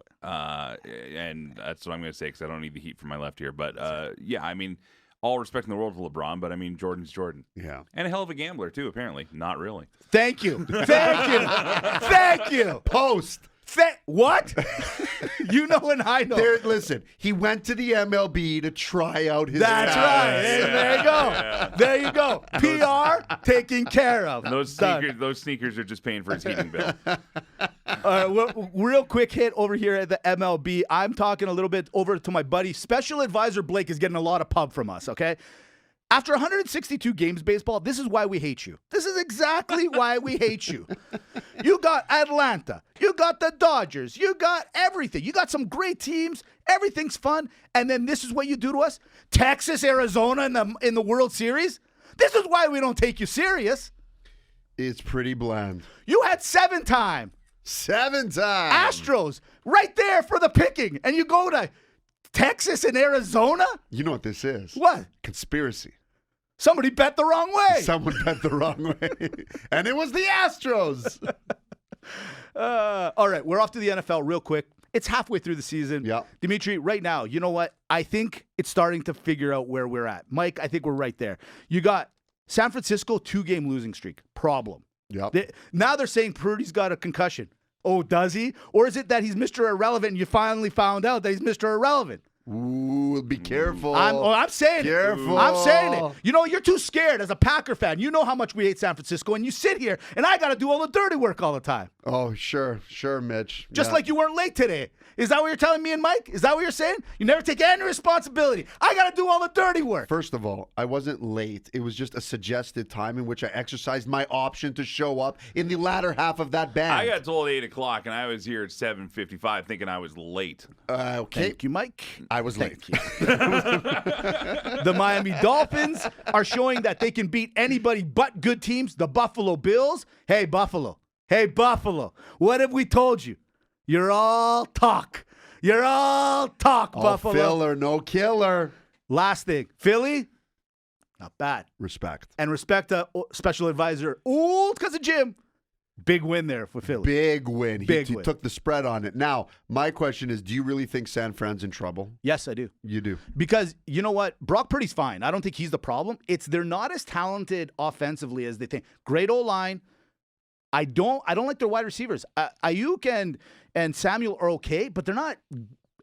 Speaker 5: And that's what I'm going to say because I don't need the heat from my left here. But, yeah, I mean, all respect in the world to LeBron, but I mean, Jordan's Jordan.
Speaker 1: Yeah.
Speaker 5: And a hell of a gambler, too, apparently. Not really.
Speaker 2: Thank you. Thank you.
Speaker 1: Post.
Speaker 2: What? You know and I know.
Speaker 1: Listen, he went to the MLB to try out his
Speaker 2: That's right. Hey, there you go. Yeah. There you go. PR taken care of.
Speaker 5: Those sneakers are just paying for his heating bill.
Speaker 2: Real quick hit over here at the MLB. I'm talking a little bit over to my buddy. Special Advisor Blake is getting a lot of pub from us, okay? After 162 games, baseball, this is why we hate you. This is exactly why we hate you. You got Atlanta. You got the Dodgers. You got everything. You got some great teams. Everything's fun. And then this is what you do to us? Texas, Arizona in the World Series? This is why we don't take you serious.
Speaker 1: It's pretty bland.
Speaker 2: You had 7-time.
Speaker 1: 7 times.
Speaker 2: Astros, right there for the picking. And you go to Texas and Arizona?
Speaker 1: You know what this is?
Speaker 2: What?
Speaker 1: Conspiracy.
Speaker 2: Somebody bet the wrong way.
Speaker 1: Someone bet the wrong way. And it was the Astros.
Speaker 2: All right, we're off to the NFL real quick. It's halfway through the season.
Speaker 1: Yeah.
Speaker 2: Dimitri, right now, you know what? I think it's starting to figure out where we're at. Mike, I think we're right there. You got San Francisco, 2-game losing streak. Problem.
Speaker 1: Yep.
Speaker 2: Now they're saying Purdy's got a concussion. Oh, does he? Or is it that he's Mr. Irrelevant and you finally found out that he's Mr. Irrelevant?
Speaker 1: Ooh, be careful.
Speaker 2: I'm saying
Speaker 1: careful.
Speaker 2: it. I'm saying it. You know, you're too scared as a Packer fan. You know how much we hate San Francisco, and you sit here, and I got to do all the dirty work all the time.
Speaker 1: Oh, sure, Mitch.
Speaker 2: Just like you weren't late today. Is that what you're telling me and Mike? Is that what you're saying? You never take any responsibility. I got to do all the dirty work.
Speaker 1: First of all, I wasn't late. It was just a suggested time in which I exercised my option to show up in the latter half of that band.
Speaker 5: I got told 8 o'clock, and I was here at 7:55 thinking I was late.
Speaker 1: Okay.
Speaker 2: Thank you, Mike.
Speaker 1: I was late.
Speaker 2: The Miami Dolphins are showing that they can beat anybody but good teams. The Buffalo Bills. Hey, Buffalo. What have we told you? You're all talk. You're all talk,
Speaker 1: All
Speaker 2: Buffalo.
Speaker 1: filler, no killer.
Speaker 2: Last thing, Philly, not bad.
Speaker 1: Respect.
Speaker 2: And respect to special advisor, old cousin Jim. Big win there for Philly.
Speaker 1: Big win.
Speaker 2: Big
Speaker 1: He
Speaker 2: win.
Speaker 1: took the spread on it. Now, my question is, do you really think San Fran's in trouble?
Speaker 2: Yes, I do.
Speaker 1: You do.
Speaker 2: Because you know what? Brock Purdy's fine. I don't think he's the problem. It's they're not as talented offensively as they think. Great O-line. I don't like their wide receivers. Ayuk and Samuel are okay, but they're not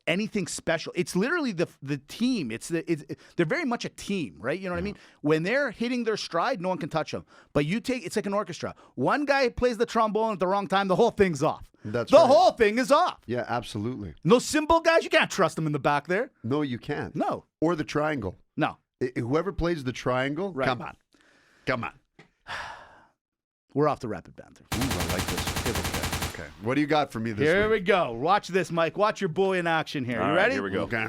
Speaker 2: anything special. It's literally the team. They're very much a team, right? You know what I mean? When they're hitting their stride, no one can touch them. But it's like an orchestra. One guy plays the trombone at the wrong time, the whole thing's off.
Speaker 1: That's
Speaker 2: the
Speaker 1: right.
Speaker 2: whole thing is off.
Speaker 1: Yeah, absolutely.
Speaker 2: And those cymbal guys, you can't trust them in the back there.
Speaker 1: No, you can't.
Speaker 2: No.
Speaker 1: Or the triangle.
Speaker 2: No.
Speaker 1: Whoever plays the triangle,
Speaker 2: Right.
Speaker 1: come on. Come on.
Speaker 2: We're off to rapid banter.
Speaker 1: Ooh, I like this. Okay. What do you got for me this
Speaker 2: Here
Speaker 1: week?
Speaker 2: we go. Watch this, Mike. Watch your boy in action here.
Speaker 5: All
Speaker 2: You
Speaker 5: right,
Speaker 2: ready?
Speaker 5: here we go.
Speaker 1: Okay.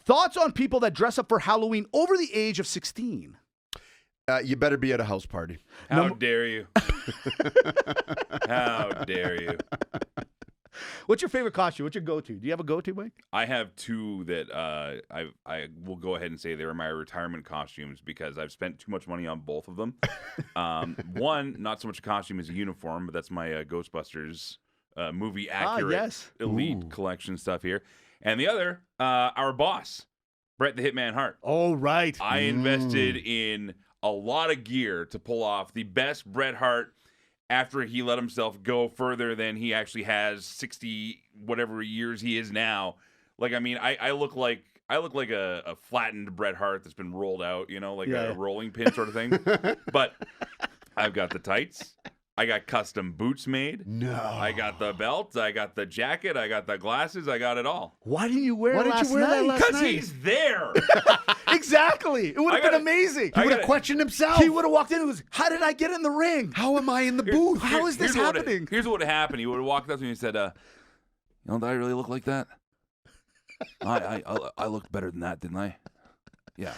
Speaker 2: Thoughts on people that dress up for Halloween over the age of 16?
Speaker 1: You better be at a house party.
Speaker 5: How dare you? How dare you?
Speaker 2: What's your favorite costume? What's your go-to? Do you have a go-to, Mike?
Speaker 5: I have two that I will go ahead and say they're my retirement costumes because I've spent too much money on both of them. One, not so much a costume as a uniform, but that's my Ghostbusters movie accurate
Speaker 2: yes.
Speaker 5: elite collection stuff here. And the other, our boss, Bret the Hitman Hart.
Speaker 2: Oh, right.
Speaker 5: I invested in a lot of gear to pull off the best Bret Hart after he let himself go further than he actually has 60 whatever years he is now. Like, I mean, I look like a flattened Bret Hart that's been rolled out, you know, like a rolling pin sort of thing. But I've got the tights. I got custom boots made.
Speaker 1: No.
Speaker 5: I got the belt. I got the jacket. I got the glasses. I got it all.
Speaker 2: Why didn't you wear
Speaker 1: Why
Speaker 2: it
Speaker 1: didn't
Speaker 2: last
Speaker 1: you wear that
Speaker 2: night?
Speaker 1: last
Speaker 5: Because
Speaker 1: night?
Speaker 5: he's there.
Speaker 2: Exactly. It would have
Speaker 5: I
Speaker 2: been
Speaker 5: gotta-
Speaker 2: amazing.
Speaker 1: He would have
Speaker 5: gotta-
Speaker 1: questioned himself.
Speaker 2: He would have walked in and was, how did I get in the ring?
Speaker 1: How am I in the booth?
Speaker 2: How is this
Speaker 5: Here's what
Speaker 2: happening?
Speaker 5: Here's what would have happened. He would have walked up to me and said, "You know, did I really look like that? I looked better than that, didn't I? Yeah.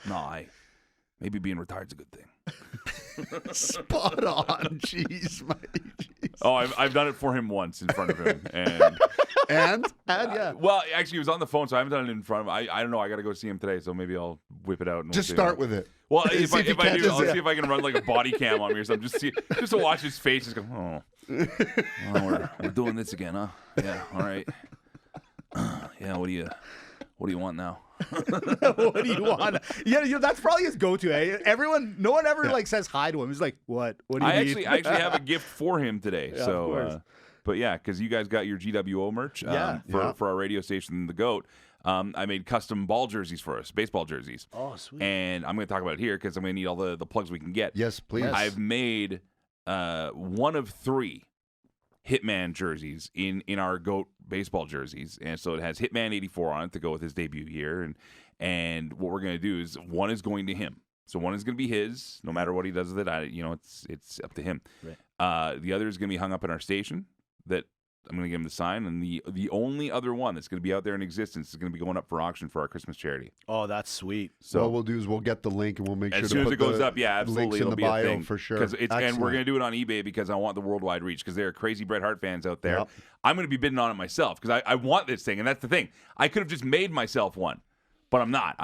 Speaker 5: No, maybe being retired's a good thing."
Speaker 1: Spot on. Jeez, Mike. Jeez.
Speaker 5: Oh, I've done it for him once in front of him, and
Speaker 1: And?
Speaker 2: Yeah.
Speaker 5: well, actually, he was on the phone, so I haven't done it in front of him. I don't know. I got to go see him today, so maybe I'll whip it out. And
Speaker 1: Just
Speaker 5: we'll see
Speaker 1: start
Speaker 5: it.
Speaker 1: with it.
Speaker 5: Well,
Speaker 1: See
Speaker 5: if I
Speaker 1: you
Speaker 5: do,
Speaker 1: catch
Speaker 5: I'll
Speaker 1: us.
Speaker 5: see if I can run like a body cam on me or something. Just to watch his face. Just go, oh, well, we're doing this again, huh? Yeah, all right. Yeah, what do you want now?
Speaker 2: What do you want? Yeah, that's probably his go-to. Eh? No one ever like says hi to him. He's like, what? What do you need?
Speaker 5: I actually have a gift for him today.
Speaker 2: Yeah,
Speaker 5: so,
Speaker 2: of course.
Speaker 5: but yeah, because you guys got your GWO merch for our radio station, The Goat. I made custom ball jerseys for us, baseball jerseys.
Speaker 2: Oh, sweet.
Speaker 5: And I'm going to talk about it here because I'm going to need all the plugs we can get.
Speaker 1: Yes, please.
Speaker 5: I've made one of 3 Hitman jerseys in our GOAT baseball jerseys, and so it has Hitman 84 on it to go with his debut year, and what we're gonna do is one is going to him, so one is gonna be his, no matter what he does with it. It's up to him.
Speaker 2: Right.
Speaker 5: The other is gonna be hung up in our station that I'm gonna get him to sign, and the only other one that's gonna be out there in existence is gonna be going up for auction for our Christmas charity.
Speaker 2: Oh, that's sweet.
Speaker 5: So
Speaker 1: what we'll do is we'll get the link and we'll make sure
Speaker 5: as
Speaker 1: to
Speaker 5: soon as
Speaker 1: put
Speaker 5: it goes
Speaker 1: the
Speaker 5: up, yeah, absolutely,
Speaker 1: links in
Speaker 5: it'll
Speaker 1: the
Speaker 5: be a
Speaker 1: bio
Speaker 5: thing
Speaker 1: for sure.
Speaker 5: and we're
Speaker 1: Excellent.
Speaker 5: gonna do it on eBay because I want the worldwide reach because there are crazy Bret Hart fans out there.
Speaker 1: Yep.
Speaker 5: I'm gonna be bidding on it myself because I want this thing, and that's the thing. I could have just made myself one, but I'm not.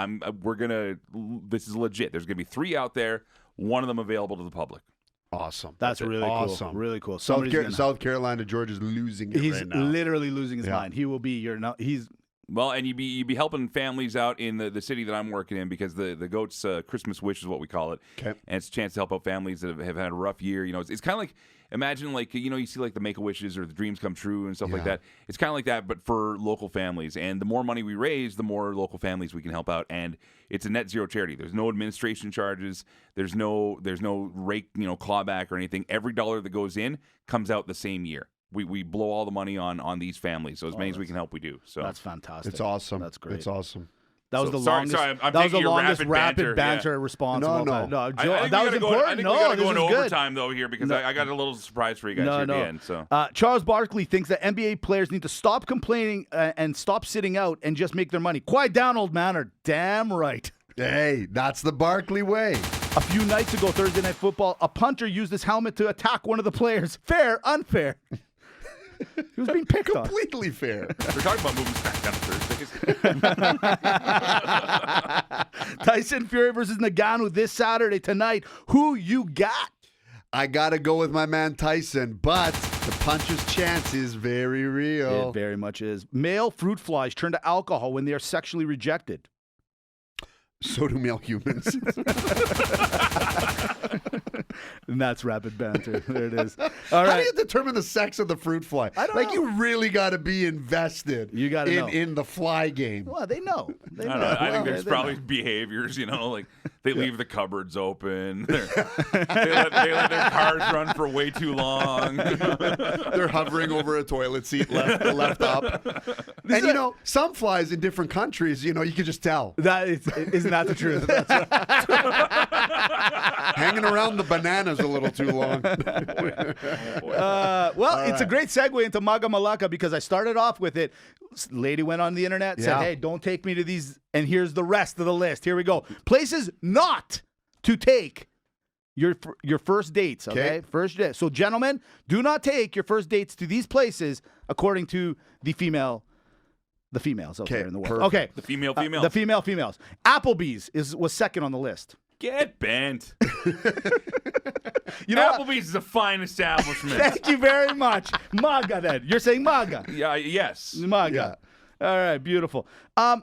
Speaker 5: This is legit. There's gonna be 3 out there, one of them available to the public.
Speaker 1: Awesome.
Speaker 2: That's really
Speaker 1: awesome.
Speaker 2: cool. Really cool.
Speaker 1: South Carolina, Georgia's losing it
Speaker 2: He's
Speaker 1: right now.
Speaker 2: literally losing his
Speaker 1: Yeah.
Speaker 2: mind. He will be he's
Speaker 5: Well, and you'd be helping families out in the city that I'm working in because the Goat's Christmas Wish is what we call it.
Speaker 1: Okay.
Speaker 5: And it's a chance to help out families that have had a rough year. You know, it's kind of like, imagine like, you know, you see like the Make-A-Wishes or the Dreams Come True and stuff like
Speaker 1: Yeah.
Speaker 5: that. It's kind of like that, but for local families. And the more money we raise, the more local families we can help out. And it's a net zero charity. There's no administration charges. There's no rake, clawback or anything. Every dollar that goes in comes out the same year. We blow all the money on these families. So as many as we can help, we do. So
Speaker 2: that's fantastic.
Speaker 1: It's awesome.
Speaker 2: That's great.
Speaker 1: It's awesome.
Speaker 2: That was
Speaker 5: So-
Speaker 2: the
Speaker 5: sorry,
Speaker 2: longest.
Speaker 5: sorry, I'm
Speaker 2: that was the
Speaker 5: taking your
Speaker 2: longest
Speaker 5: rapid banter, yeah.
Speaker 2: response.
Speaker 1: No,
Speaker 2: of all
Speaker 1: no.
Speaker 2: time. No,
Speaker 5: I
Speaker 2: Joe,
Speaker 5: think
Speaker 2: that
Speaker 5: we
Speaker 2: was
Speaker 5: gotta go. I
Speaker 2: important.
Speaker 5: think we gotta
Speaker 2: this
Speaker 5: go into
Speaker 2: was good.
Speaker 5: overtime though here because I got a little surprise for you guys here at the end. So
Speaker 2: Charles Barkley thinks that NBA players need to stop complaining and stop sitting out and just make their money. Quiet down, old man. Or damn right.
Speaker 1: Hey, that's the Barkley way.
Speaker 2: A few nights ago, Thursday Night Football, a punter used his helmet to attack one of the players. Fair, unfair. He was being picked on.
Speaker 1: Completely fair.
Speaker 5: We're talking about moving SmackDown Thursdays.
Speaker 2: Tyson Fury versus Nagano this Saturday tonight. Who you got?
Speaker 1: I got to go with my man Tyson, but the puncher's chance is very real.
Speaker 2: It very much is. Male fruit flies turn to alcohol when they are sexually rejected.
Speaker 1: So do male humans.
Speaker 2: And that's rapid banter. There it is. All
Speaker 1: How do
Speaker 2: right.
Speaker 1: you determine the sex of the fruit fly?
Speaker 2: I don't know.
Speaker 1: You really got to be invested
Speaker 2: You gotta know.
Speaker 1: in the fly game.
Speaker 2: Well, they know. They
Speaker 5: I
Speaker 2: know.
Speaker 5: don't know. I think
Speaker 2: Well,
Speaker 5: there's
Speaker 2: they
Speaker 5: probably
Speaker 2: know.
Speaker 5: behaviors, like they leave the cupboards open. They let their cars run for way too long.
Speaker 1: They're hovering over a toilet seat left up. And some flies in different countries, you can just tell.
Speaker 2: Isn't that the truth? That's right.
Speaker 1: Hanging around the bananas a little too long.
Speaker 2: It's a great segue into Maga Malaka because I started off with it. Lady went on the internet, said, hey, don't take me to these. And here's the rest of the list. Here we go. Places not to take your first dates, okay? First date. So, gentlemen, do not take your first dates to these places according to the females out there in the world.
Speaker 1: Perfect.
Speaker 2: Okay.
Speaker 5: The females.
Speaker 2: The females. Applebee's was second on the list.
Speaker 5: Get bent.
Speaker 2: You know,
Speaker 5: Applebee's is a fine establishment.
Speaker 2: thank you very much. Maga then. You're saying Maga.
Speaker 5: Yeah, yes.
Speaker 2: Maga. All right, beautiful.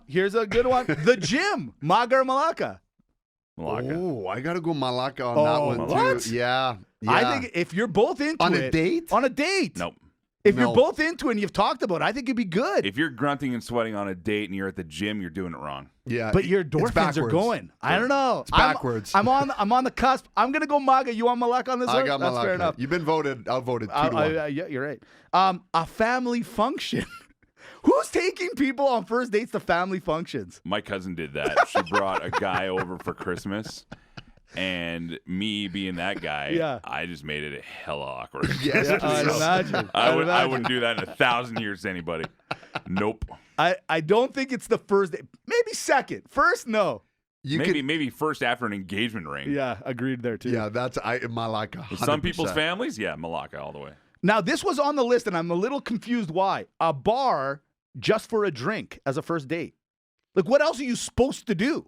Speaker 2: Here's a good one. The gym. Maga or Malaka?
Speaker 5: Malaka.
Speaker 1: Oh, I got to go Malaka on that one,
Speaker 2: what?
Speaker 1: too. Yeah.
Speaker 2: I think if you're both into
Speaker 1: On
Speaker 2: it.
Speaker 1: a date?
Speaker 2: On a date.
Speaker 5: Nope.
Speaker 2: If
Speaker 1: No.
Speaker 2: you're both into it and you've talked about it, I think it'd be good.
Speaker 5: If you're grunting and sweating on a date and you're at the gym, you're doing it wrong.
Speaker 1: Yeah.
Speaker 2: But your
Speaker 1: it's
Speaker 2: endorphins are
Speaker 1: backwards.
Speaker 2: going. I don't know.
Speaker 1: It's backwards.
Speaker 2: I'm on the cusp. I'm gonna go Maga. You want Malaka on this
Speaker 1: I
Speaker 2: one?
Speaker 1: got
Speaker 2: That's
Speaker 1: Malaka.
Speaker 2: fair enough.
Speaker 1: You've been voted. Outvoted 2-1.
Speaker 2: Yeah, you're right. A family function. Who's taking people on first dates to family functions?
Speaker 5: My cousin did that. She brought a guy over for Christmas. And me being that guy, I just made it hella awkward.
Speaker 1: Yes.
Speaker 2: I'd imagine.
Speaker 5: I wouldn't do that in 1,000 years to anybody. Nope.
Speaker 2: I don't think it's the first date. Maybe second. First, no.
Speaker 5: Maybe first after an engagement ring.
Speaker 2: Yeah, agreed there too.
Speaker 1: Yeah, that's Malaka. 100%.
Speaker 5: With some people's families, Malaka all the way.
Speaker 2: Now, this was on the list, and I'm a little confused why. A bar just for a drink as a first date. Like, what else are you supposed to do?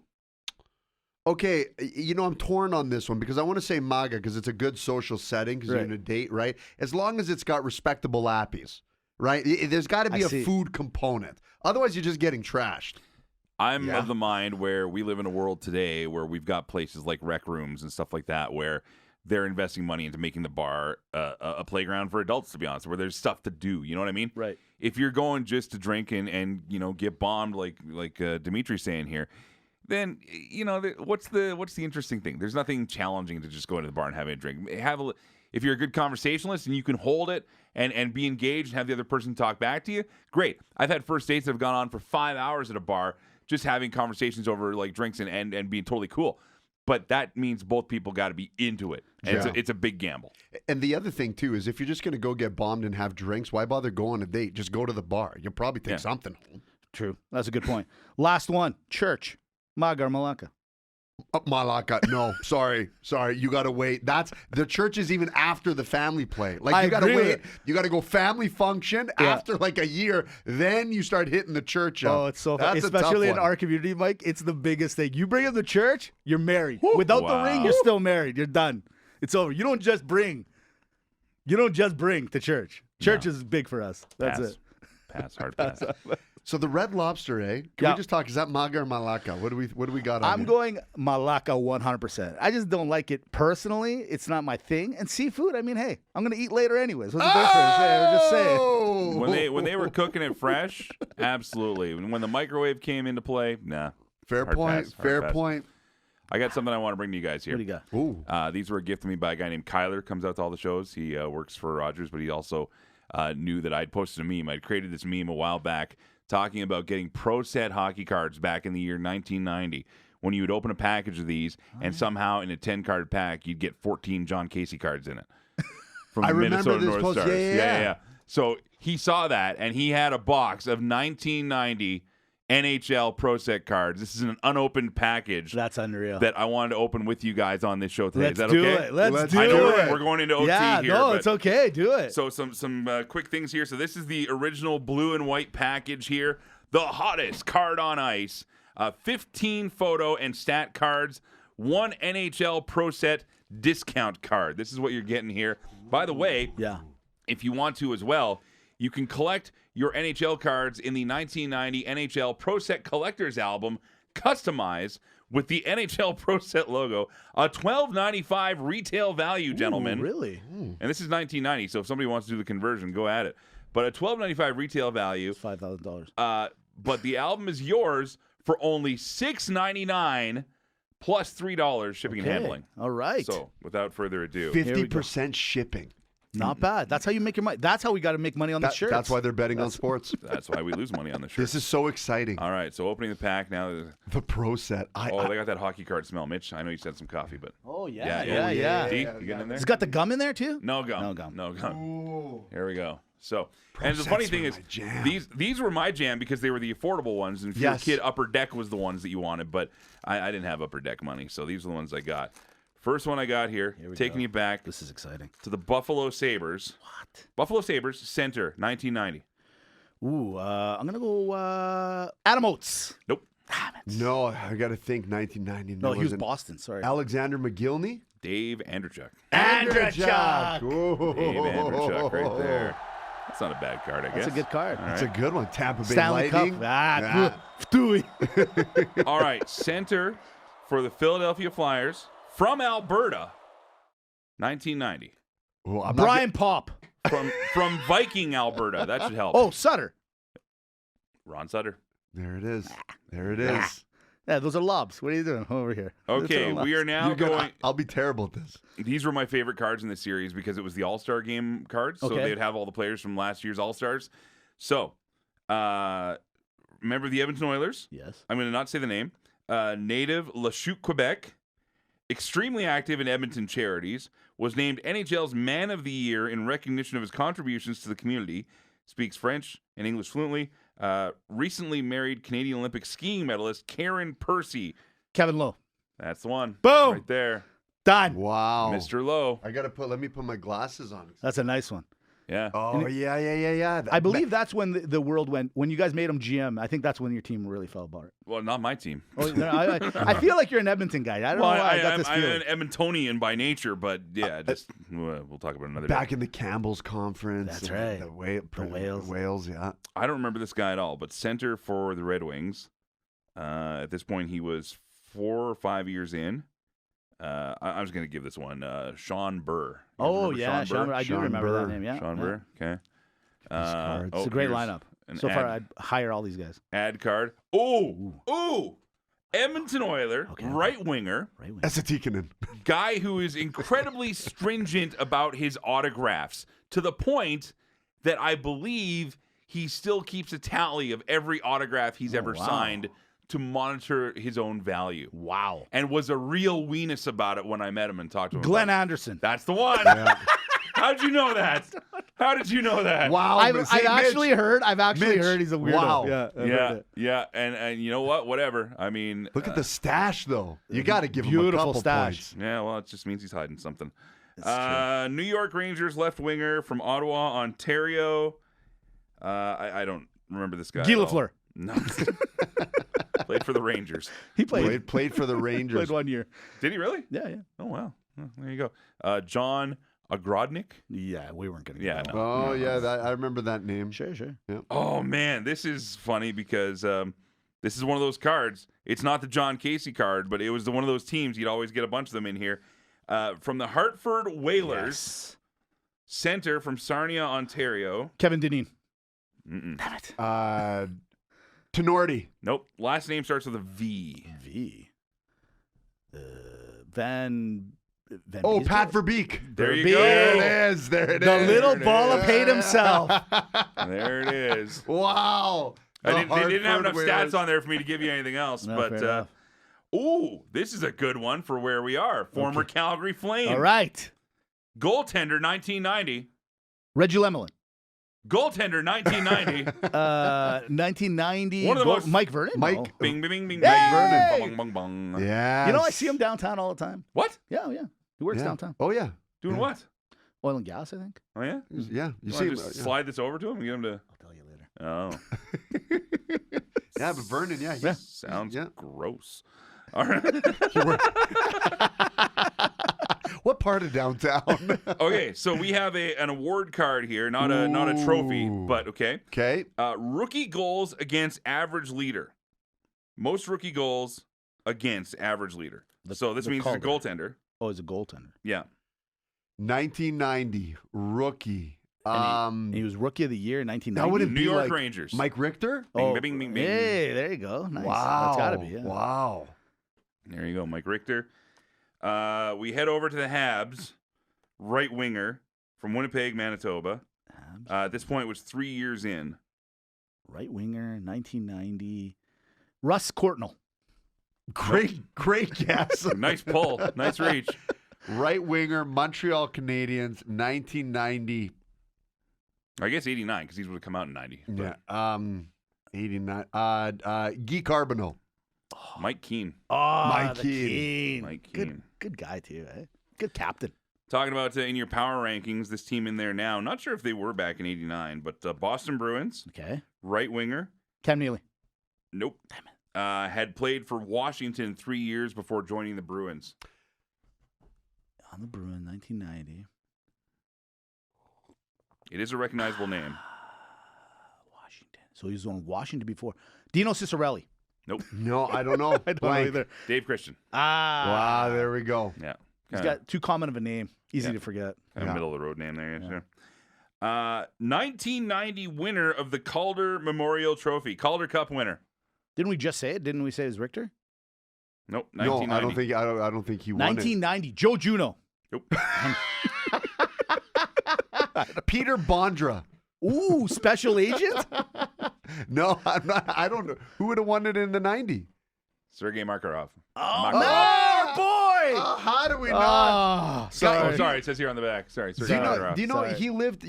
Speaker 1: Okay, I'm torn on this one because I want to say Maga because it's a good social setting because you're in a date, right? As long as it's got respectable appies, right? There's got to be a food component. Otherwise, you're just getting trashed.
Speaker 5: I'm of the mind where we live in a world today where we've got places like rec rooms and stuff like that where they're investing money into making the bar a playground for adults, to be honest, where there's stuff to do. You know what I mean?
Speaker 2: Right.
Speaker 5: If you're going just to drink and get bombed like Dimitri's saying here, then what's the interesting thing? There's nothing challenging to just go into the bar and having a drink. If you're a good conversationalist and you can hold it and be engaged and have the other person talk back to you, great. I've had first dates that have gone on for 5 hours at a bar, just having conversations over like drinks and being totally cool. But that means both people got to be into it. And it's a big gamble.
Speaker 1: And the other thing, too, is if you're just going to go get bombed and have drinks, why bother go on a date? Just go to the bar. You'll probably take something home.
Speaker 2: True. That's a good point. Last one. Church. Maga or Malaka?
Speaker 1: Malaka. No, sorry. You got to wait. The church is even after the family play. Like, you got to
Speaker 2: agree with
Speaker 1: wait.
Speaker 2: it.
Speaker 1: You got to go family function after like a year. Then you start hitting the church up.
Speaker 2: Oh, it's so fun.
Speaker 1: That's a
Speaker 2: Especially
Speaker 1: tough
Speaker 2: in
Speaker 1: one.
Speaker 2: our community, Mike. It's the biggest thing. You bring up the church, you're married. Without the ring,
Speaker 5: Wow.
Speaker 2: you're still married. You're done. It's over. You don't just bring to church. Church is big for us. That's
Speaker 5: Pass.
Speaker 2: it.
Speaker 5: Pass. Hard pass.
Speaker 1: So the Red Lobster, Can we just talk? Is that Maga or Malaka? What do we got on
Speaker 2: I'm
Speaker 1: here?
Speaker 2: going Malaka 100%. I just don't like it personally. It's not my thing. And seafood, I mean, hey, I'm going to eat later anyways. What's the difference? Hey, I'm just saying.
Speaker 1: Oh!
Speaker 5: When they were cooking it fresh, absolutely. When the microwave came into play, nah.
Speaker 1: Fair
Speaker 5: Hard
Speaker 1: point.
Speaker 5: pass, hard
Speaker 1: Fair
Speaker 5: pass.
Speaker 1: point.
Speaker 5: I got something I want to bring to you guys here.
Speaker 2: What do you got?
Speaker 1: Ooh.
Speaker 5: These were a gift to me by a guy named Kyler. Comes out to all the shows. He works for Rogers, but he also knew that I'd posted a meme. I'd created this meme a while back talking about getting Pro Set hockey cards back in the year 1990 when you would open a package of these and somehow in a 10-card pack you'd get 14 John Casey cards in it from
Speaker 1: I
Speaker 5: the
Speaker 1: remember
Speaker 5: Minnesota
Speaker 1: this
Speaker 5: North
Speaker 1: post.
Speaker 5: Stars.
Speaker 1: Yeah.
Speaker 5: So he saw that and he had a box of 1990 NHL Pro Set cards. This is an unopened package
Speaker 2: That's unreal.
Speaker 5: that I wanted to open with you guys on this show today.
Speaker 2: Let's
Speaker 5: is that
Speaker 2: do
Speaker 5: okay?
Speaker 2: it. Let's do
Speaker 5: I know
Speaker 2: it.
Speaker 5: we're going into OT
Speaker 2: yeah,
Speaker 5: here.
Speaker 2: no,
Speaker 5: but-
Speaker 2: it's okay. Do it.
Speaker 5: So some quick things here. So this is the original blue and white package here. The hottest card on ice. 15 photo and stat cards. 1 NHL Pro Set discount card. This is what you're getting here. By the way,
Speaker 2: yeah.
Speaker 5: if you want to as well, you can collect your NHL cards in the 1990 NHL Pro Set Collector's Album, customized with the NHL Pro Set logo. A $12.95 retail value, gentlemen.
Speaker 2: Ooh, really?
Speaker 5: And this is 1990, so if somebody wants to do the conversion, go at it. But a $12.95 retail value.
Speaker 2: $5,000.
Speaker 5: But the album is yours for only $6.99 plus $3 shipping and handling.
Speaker 2: All right.
Speaker 5: So without further ado,
Speaker 1: 50% shipping.
Speaker 2: Not bad. That's how you make your money. That's how we got to make money on the shirts.
Speaker 1: That's why they're betting on sports.
Speaker 5: that's why we lose money on the shirt.
Speaker 1: This is so exciting.
Speaker 5: All right, so opening the pack now.
Speaker 1: The Pro Set.
Speaker 5: They got that hockey card smell, Mitch. I know you said some coffee, but
Speaker 2: Oh,
Speaker 5: D,
Speaker 2: yeah.
Speaker 5: you getting in there?
Speaker 2: It's got the gum in there, too?
Speaker 5: No gum.
Speaker 2: No gum.
Speaker 5: No gum.
Speaker 1: Ooh.
Speaker 5: Here we go. So,
Speaker 1: Pro
Speaker 5: and the funny
Speaker 1: Sets
Speaker 5: thing
Speaker 1: were
Speaker 5: is,
Speaker 1: my jam.
Speaker 5: these were my jam because they were the affordable ones. And if you're a
Speaker 1: Yes.
Speaker 5: kid, Upper Deck was the ones that you wanted, but I didn't have Upper Deck money, so these are the ones I got. First one I got here taking you back
Speaker 2: This is exciting.
Speaker 5: to the Buffalo Sabres.
Speaker 2: What?
Speaker 5: Buffalo Sabres, center, 1990.
Speaker 2: Ooh, I'm going to go Adam Oates.
Speaker 5: Nope.
Speaker 2: Damn it.
Speaker 1: No, I got to think 1990.
Speaker 2: No, he was
Speaker 1: wasn't
Speaker 2: Boston. Sorry.
Speaker 1: Alexander McGillney?
Speaker 5: Dave Andrechuk.
Speaker 2: Andrechuk.
Speaker 1: Ooh.
Speaker 5: Dave Andrechuk right there. That's not a bad card, I guess.
Speaker 2: That's a good card.
Speaker 5: All
Speaker 1: That's
Speaker 5: right.
Speaker 1: a good one. Tampa Bay
Speaker 2: Stanley
Speaker 1: Lightning.
Speaker 2: Cup. Ah,
Speaker 5: All right, center for the Philadelphia Flyers from Alberta, 1990.
Speaker 1: Oh, I'm not
Speaker 2: Brian Pop.
Speaker 5: From Viking, Alberta. That should help.
Speaker 2: Oh, Sutter.
Speaker 5: Ron Sutter.
Speaker 1: There it is. There it is.
Speaker 2: Yeah, those are lobs. What are you doing over here?
Speaker 5: Okay,
Speaker 2: Those are
Speaker 5: we are
Speaker 2: lobs.
Speaker 5: now
Speaker 1: You're gonna-
Speaker 5: going.
Speaker 1: I'll be terrible at this.
Speaker 5: These were my favorite cards in the series because it was the All-Star Game cards. So
Speaker 2: Okay.
Speaker 5: they'd have all the players from last year's All-Stars. So, remember the Edmonton Oilers?
Speaker 2: Yes.
Speaker 5: I'm going to not say the name. Native Lachute, Quebec. Extremely active in Edmonton charities. Was named NHL's Man of the Year in recognition of his contributions to the community. Speaks French and English fluently. Recently married Canadian Olympic skiing medalist Karen Percy.
Speaker 2: Kevin Lowe.
Speaker 5: That's the one.
Speaker 2: Boom.
Speaker 5: Right there.
Speaker 2: Done.
Speaker 1: Wow.
Speaker 5: Mr. Lowe.
Speaker 1: Let me put my glasses on.
Speaker 2: That's a nice one.
Speaker 5: Yeah.
Speaker 1: Oh, yeah.
Speaker 2: I believe that's when the world went, when you guys made him GM, I think that's when your team really fell apart.
Speaker 5: Well, not my team.
Speaker 2: Oh, no, I feel like you're an Edmonton guy. I don't know why I got this
Speaker 5: I'm
Speaker 2: feeling.
Speaker 5: an Edmontonian by nature, but yeah, just we'll talk about it another
Speaker 1: Back
Speaker 5: day.
Speaker 1: in the Campbell's conference.
Speaker 2: That's
Speaker 1: and
Speaker 2: right.
Speaker 1: The
Speaker 2: Whales.
Speaker 1: Whales, yeah.
Speaker 5: I don't remember this guy at all, but center for the Red Wings. At this point, he was 4 or 5 years in. I'm just going to give this one Sean Burr. You
Speaker 2: Oh,
Speaker 5: remember
Speaker 2: yeah.
Speaker 5: Sean Burr?
Speaker 2: I do
Speaker 1: Sean
Speaker 2: remember
Speaker 1: Burr.
Speaker 2: that name. Yeah.
Speaker 5: Sean
Speaker 2: yeah.
Speaker 5: Burr. Okay.
Speaker 1: cards.
Speaker 2: It's a great
Speaker 5: here's
Speaker 2: lineup.
Speaker 5: an
Speaker 2: So far,
Speaker 5: ad-
Speaker 2: I'd hire all these guys.
Speaker 5: ad card. Ooh. Edmonton Oiler,
Speaker 2: Okay.
Speaker 5: right winger,
Speaker 2: Right wing.
Speaker 1: Esa Tikkanen.
Speaker 5: guy who is incredibly stringent about his autographs to the point that I believe he still keeps a tally of every autograph he's ever
Speaker 2: wow.
Speaker 5: signed to monitor his own value.
Speaker 2: Wow.
Speaker 5: And was a real weenus about it when I met him and talked to him.
Speaker 2: Glenn
Speaker 5: about it.
Speaker 2: Anderson.
Speaker 5: That's the one. How'd you know that? How did you know that?
Speaker 1: Wow.
Speaker 2: I've
Speaker 1: but see,
Speaker 2: actually
Speaker 1: Mitch,
Speaker 2: heard he's a weirdo.
Speaker 1: Wow.
Speaker 2: Yeah. I've heard
Speaker 5: Yeah,
Speaker 2: it.
Speaker 5: yeah, and you know what? Whatever. I mean,
Speaker 1: Look at the stash, though. You got to give him a
Speaker 2: Beautiful
Speaker 1: couple
Speaker 2: stash.
Speaker 1: points.
Speaker 5: yeah. Well, it just means he's hiding something.
Speaker 2: It's
Speaker 5: New York Rangers left winger from Ottawa, Ontario. I don't remember this guy.
Speaker 2: Guy
Speaker 5: at all.
Speaker 2: Lafleur.
Speaker 5: No. Played for the Rangers.
Speaker 2: He played
Speaker 1: Played for the Rangers.
Speaker 2: played 1 year.
Speaker 5: Did he really?
Speaker 2: Yeah, yeah.
Speaker 5: Oh wow. Oh, there you go. John Ogrodnik.
Speaker 2: Yeah, we weren't going to
Speaker 5: Yeah,
Speaker 2: that
Speaker 5: no.
Speaker 2: one.
Speaker 1: Oh, yeah. I remember that name.
Speaker 2: Sure.
Speaker 5: Oh man, this is funny because this is one of those cards. It's not the John Casey card, but it was one of those teams. You'd always get a bunch of them in here. From the Hartford Whalers,
Speaker 2: Yes.
Speaker 5: center from Sarnia, Ontario.
Speaker 2: Kevin Dineen.
Speaker 5: Mm-mm.
Speaker 2: Damn it.
Speaker 1: Tenorti.
Speaker 5: Nope. Last name starts with a V.
Speaker 2: V. Van
Speaker 1: Oh,
Speaker 2: Beesbrook?
Speaker 1: Pat Verbeek.
Speaker 5: There you
Speaker 2: Verbeek.
Speaker 1: There
Speaker 5: go.
Speaker 1: it is. There it is.
Speaker 2: The little
Speaker 1: There it
Speaker 2: ball of
Speaker 1: is.
Speaker 2: hate himself.
Speaker 5: There it is.
Speaker 1: Wow.
Speaker 5: They didn't have enough
Speaker 1: Hartford
Speaker 5: stats
Speaker 1: Whalers.
Speaker 5: on there for me to give you anything else.
Speaker 2: No,
Speaker 5: but
Speaker 2: fair enough.
Speaker 5: this is a good one for where we are. Former Calgary Flame.
Speaker 2: All right.
Speaker 5: Goaltender, 1990.
Speaker 2: Reggie Lemelin.
Speaker 5: Goaltender, 1990.
Speaker 2: 1990.
Speaker 5: One of the most-
Speaker 2: Mike Vernon.
Speaker 1: Mike-
Speaker 2: No.
Speaker 5: Bing, bing, bing, bing,
Speaker 2: Hey!
Speaker 5: bing. Bong, bong, bong.
Speaker 1: Yeah.
Speaker 2: You know, I see him downtown all the time.
Speaker 5: What?
Speaker 2: Yeah. He works
Speaker 1: Yeah.
Speaker 2: downtown.
Speaker 1: Oh yeah.
Speaker 5: Doing
Speaker 1: Yeah.
Speaker 5: what?
Speaker 2: Oil and gas, I think.
Speaker 5: Oh, yeah?
Speaker 1: Yeah. You
Speaker 5: You
Speaker 1: see,
Speaker 5: want to just slide this over to him and get him to...
Speaker 2: I'll tell you later.
Speaker 5: Oh.
Speaker 1: yeah, but Vernon, yeah.
Speaker 5: Sounds
Speaker 1: Yeah.
Speaker 5: gross. All right.
Speaker 1: What part of downtown?
Speaker 5: Okay, so we have an award card here, not a trophy,
Speaker 1: Ooh.
Speaker 5: but okay.
Speaker 1: Okay.
Speaker 5: Rookie goals against average leader. Most rookie goals against average leader. So this means he's a goaltender.
Speaker 2: Oh, he's a goaltender.
Speaker 5: Yeah.
Speaker 1: 1990 rookie.
Speaker 2: And he was rookie of the year in 1990.
Speaker 1: That wouldn't
Speaker 5: New
Speaker 1: be
Speaker 5: York
Speaker 1: like
Speaker 5: Rangers.
Speaker 1: Mike Richter?
Speaker 5: Bing, bing, bing, bing.
Speaker 2: Hey, there you go. Nice.
Speaker 1: Wow.
Speaker 2: That's got to be. Yeah.
Speaker 1: Wow.
Speaker 5: There you go, Mike Richter. We head over to the Habs, right winger from Winnipeg, Manitoba. At this point, was 3 years in.
Speaker 2: Right winger, 1990. Russ Courtnall.
Speaker 1: Great guess.
Speaker 5: Nice pull, nice reach.
Speaker 1: Right winger, Montreal Canadiens, 1990.
Speaker 5: I guess 89 because these would have come out in 90. but
Speaker 1: Yeah. 89. Guy Carbonneau.
Speaker 5: Mike Keane.
Speaker 2: Oh,
Speaker 1: Mike
Speaker 2: the
Speaker 1: Keane.
Speaker 2: King.
Speaker 5: Mike Keane.
Speaker 2: Good guy, too, eh? Good captain.
Speaker 5: Talking about in your power rankings, this team in there now. Not sure if they were back in 89, but Boston Bruins,
Speaker 2: Okay.
Speaker 5: right winger.
Speaker 2: Cam Neely.
Speaker 5: Nope. Had played for Washington 3 years before joining the Bruins.
Speaker 2: On the Bruins, 1990.
Speaker 5: It is a recognizable name.
Speaker 2: Washington. So he was on Washington before. Dino Ciccarelli.
Speaker 5: Nope.
Speaker 1: No, I don't know.
Speaker 2: I don't
Speaker 1: Blank.
Speaker 2: know either.
Speaker 5: Dave Christian.
Speaker 1: Wow, there we go.
Speaker 5: Yeah.
Speaker 2: He's
Speaker 5: Kinda-
Speaker 2: got too common of a name. Easy
Speaker 5: Yeah.
Speaker 2: to forget.
Speaker 5: Kind of
Speaker 1: Yeah.
Speaker 5: middle of the road name there, yeah. Sure. 1990 winner of the Calder Memorial Trophy. Calder Cup winner.
Speaker 2: Didn't we just say it? Didn't we say it was Richter?
Speaker 5: Nope.
Speaker 1: No,
Speaker 5: 1990.
Speaker 1: I don't think he won
Speaker 2: 1990. Joe Juno.
Speaker 5: Nope.
Speaker 1: it. Peter Bondra.
Speaker 2: Ooh, special agent?
Speaker 1: No, I'm not. I don't know. Who would have won it in the 90?
Speaker 5: Sergei Makarov.
Speaker 2: Oh,
Speaker 5: Makarov.
Speaker 2: boy!
Speaker 1: How do we not?
Speaker 2: Oh, sorry.
Speaker 5: Oh, sorry. It says here on the back. Sorry.
Speaker 1: Do
Speaker 5: Sergei
Speaker 1: you know,
Speaker 5: Makarov.
Speaker 1: do you know
Speaker 2: Sorry.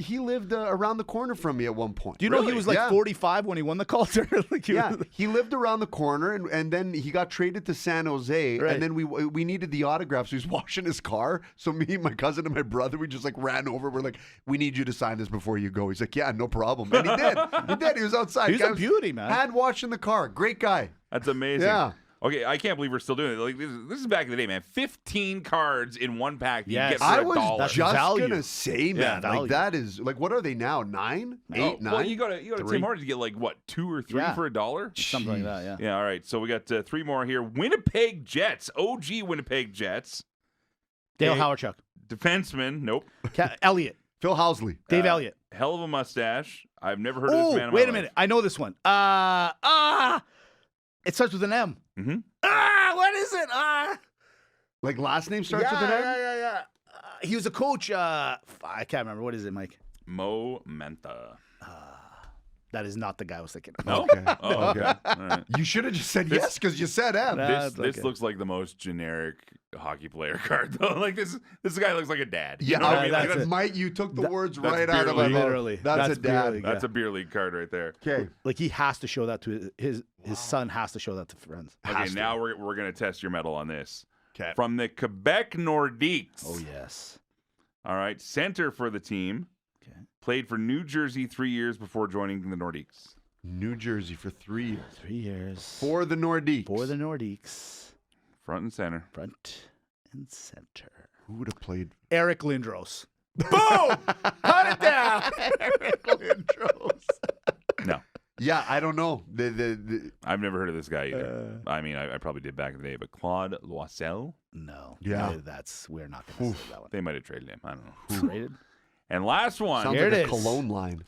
Speaker 1: he lived around the corner from me at one point?
Speaker 2: Do you know he
Speaker 5: Really?
Speaker 2: was like
Speaker 1: Yeah.
Speaker 2: 45 when he won the Calder? Like, he
Speaker 1: Yeah,
Speaker 2: was-
Speaker 1: he lived around the corner, and then he got traded to San Jose,
Speaker 2: Right.
Speaker 1: and then we needed the autograph, so he's washing his car. So me, my cousin, and my brother, we just like ran over. We're like, we need you to sign this before you go. He's like, yeah, no problem, and he did. He did. He was outside.
Speaker 2: He was
Speaker 1: Guy
Speaker 2: a beauty, man.
Speaker 1: Hand washing the car. Great guy.
Speaker 5: That's amazing.
Speaker 1: Yeah.
Speaker 5: Okay, I can't believe we're still doing it. Like this is back in the day, man. 15 cards in one pack. You
Speaker 2: Yes.
Speaker 5: get for
Speaker 1: I
Speaker 5: a
Speaker 1: was
Speaker 5: dollar.
Speaker 2: That's
Speaker 1: just
Speaker 2: value.
Speaker 1: gonna say, man,
Speaker 2: value.
Speaker 1: like that is like, what are they now? 9, 8, 9.
Speaker 5: Well, you go to
Speaker 1: Three?
Speaker 5: Tim Hortons, you get like what, 2 or 3
Speaker 2: Yeah.
Speaker 5: for $1?
Speaker 2: Something like that, yeah.
Speaker 5: Yeah, all right. So we got 3 more here. Winnipeg Jets, OG Winnipeg Jets.
Speaker 2: Dale
Speaker 5: Hey.
Speaker 2: Howarchuk.
Speaker 5: Defenseman, nope.
Speaker 2: Elliott.
Speaker 1: Phil Housley.
Speaker 2: Dave Elliott.
Speaker 5: Hell of a mustache. I've never heard of this
Speaker 2: Oh,
Speaker 5: man in my
Speaker 2: wait a
Speaker 5: life.
Speaker 2: minute. I know this one. It starts with an M.
Speaker 5: Mm-hmm.
Speaker 2: What is it?
Speaker 1: Like last name starts with an M?
Speaker 2: Yeah. He was a coach. I can't remember. What is it, Mike?
Speaker 5: Mo Menta.
Speaker 2: That is not the guy I was thinking of.
Speaker 5: No?
Speaker 1: Okay.
Speaker 5: Oh, okay. All right.
Speaker 1: You should have just said yes because you said M.
Speaker 2: Nah.
Speaker 5: This
Speaker 2: okay.
Speaker 5: looks like the most generic hockey player card though. Like this guy looks like a dad.
Speaker 1: Yeah,
Speaker 5: You know what I mean? Like,
Speaker 2: that's it.
Speaker 1: Mike, you took the words
Speaker 5: that's
Speaker 1: right out of my
Speaker 5: beer
Speaker 1: mouth.
Speaker 2: Literally.
Speaker 1: That's a
Speaker 2: That's beer
Speaker 1: dad.
Speaker 2: league.
Speaker 5: that's a beer league card right there.
Speaker 1: Okay.
Speaker 2: Like he has to show that to his son has to show that to friends.
Speaker 5: Okay,
Speaker 2: Has to.
Speaker 5: now we're gonna test your metal on this.
Speaker 1: Okay.
Speaker 5: From the Quebec Nordiques.
Speaker 2: Oh yes.
Speaker 5: All right, center for the team.
Speaker 2: Okay.
Speaker 5: Played for New Jersey 3 years before joining the Nordiques.
Speaker 1: New Jersey for 3 years.
Speaker 2: 3 years.
Speaker 1: For the Nordiques.
Speaker 2: For the Nordiques.
Speaker 5: Front and center.
Speaker 2: Front and center.
Speaker 1: Who would have played?
Speaker 2: Eric Lindros. Boom! Cut it down.
Speaker 1: Eric Lindros.
Speaker 5: No,
Speaker 1: Yeah, I don't know. The
Speaker 5: I've never heard of this guy either. I mean, I probably did back in the day, but Claude Loisel,
Speaker 2: No.
Speaker 1: Yeah.
Speaker 2: We're not going to say that one.
Speaker 5: they might have traded him. I don't know.
Speaker 2: Traded?
Speaker 5: And last one
Speaker 1: sounds
Speaker 2: Here
Speaker 1: like
Speaker 2: it
Speaker 1: a
Speaker 2: is.
Speaker 1: cologne line.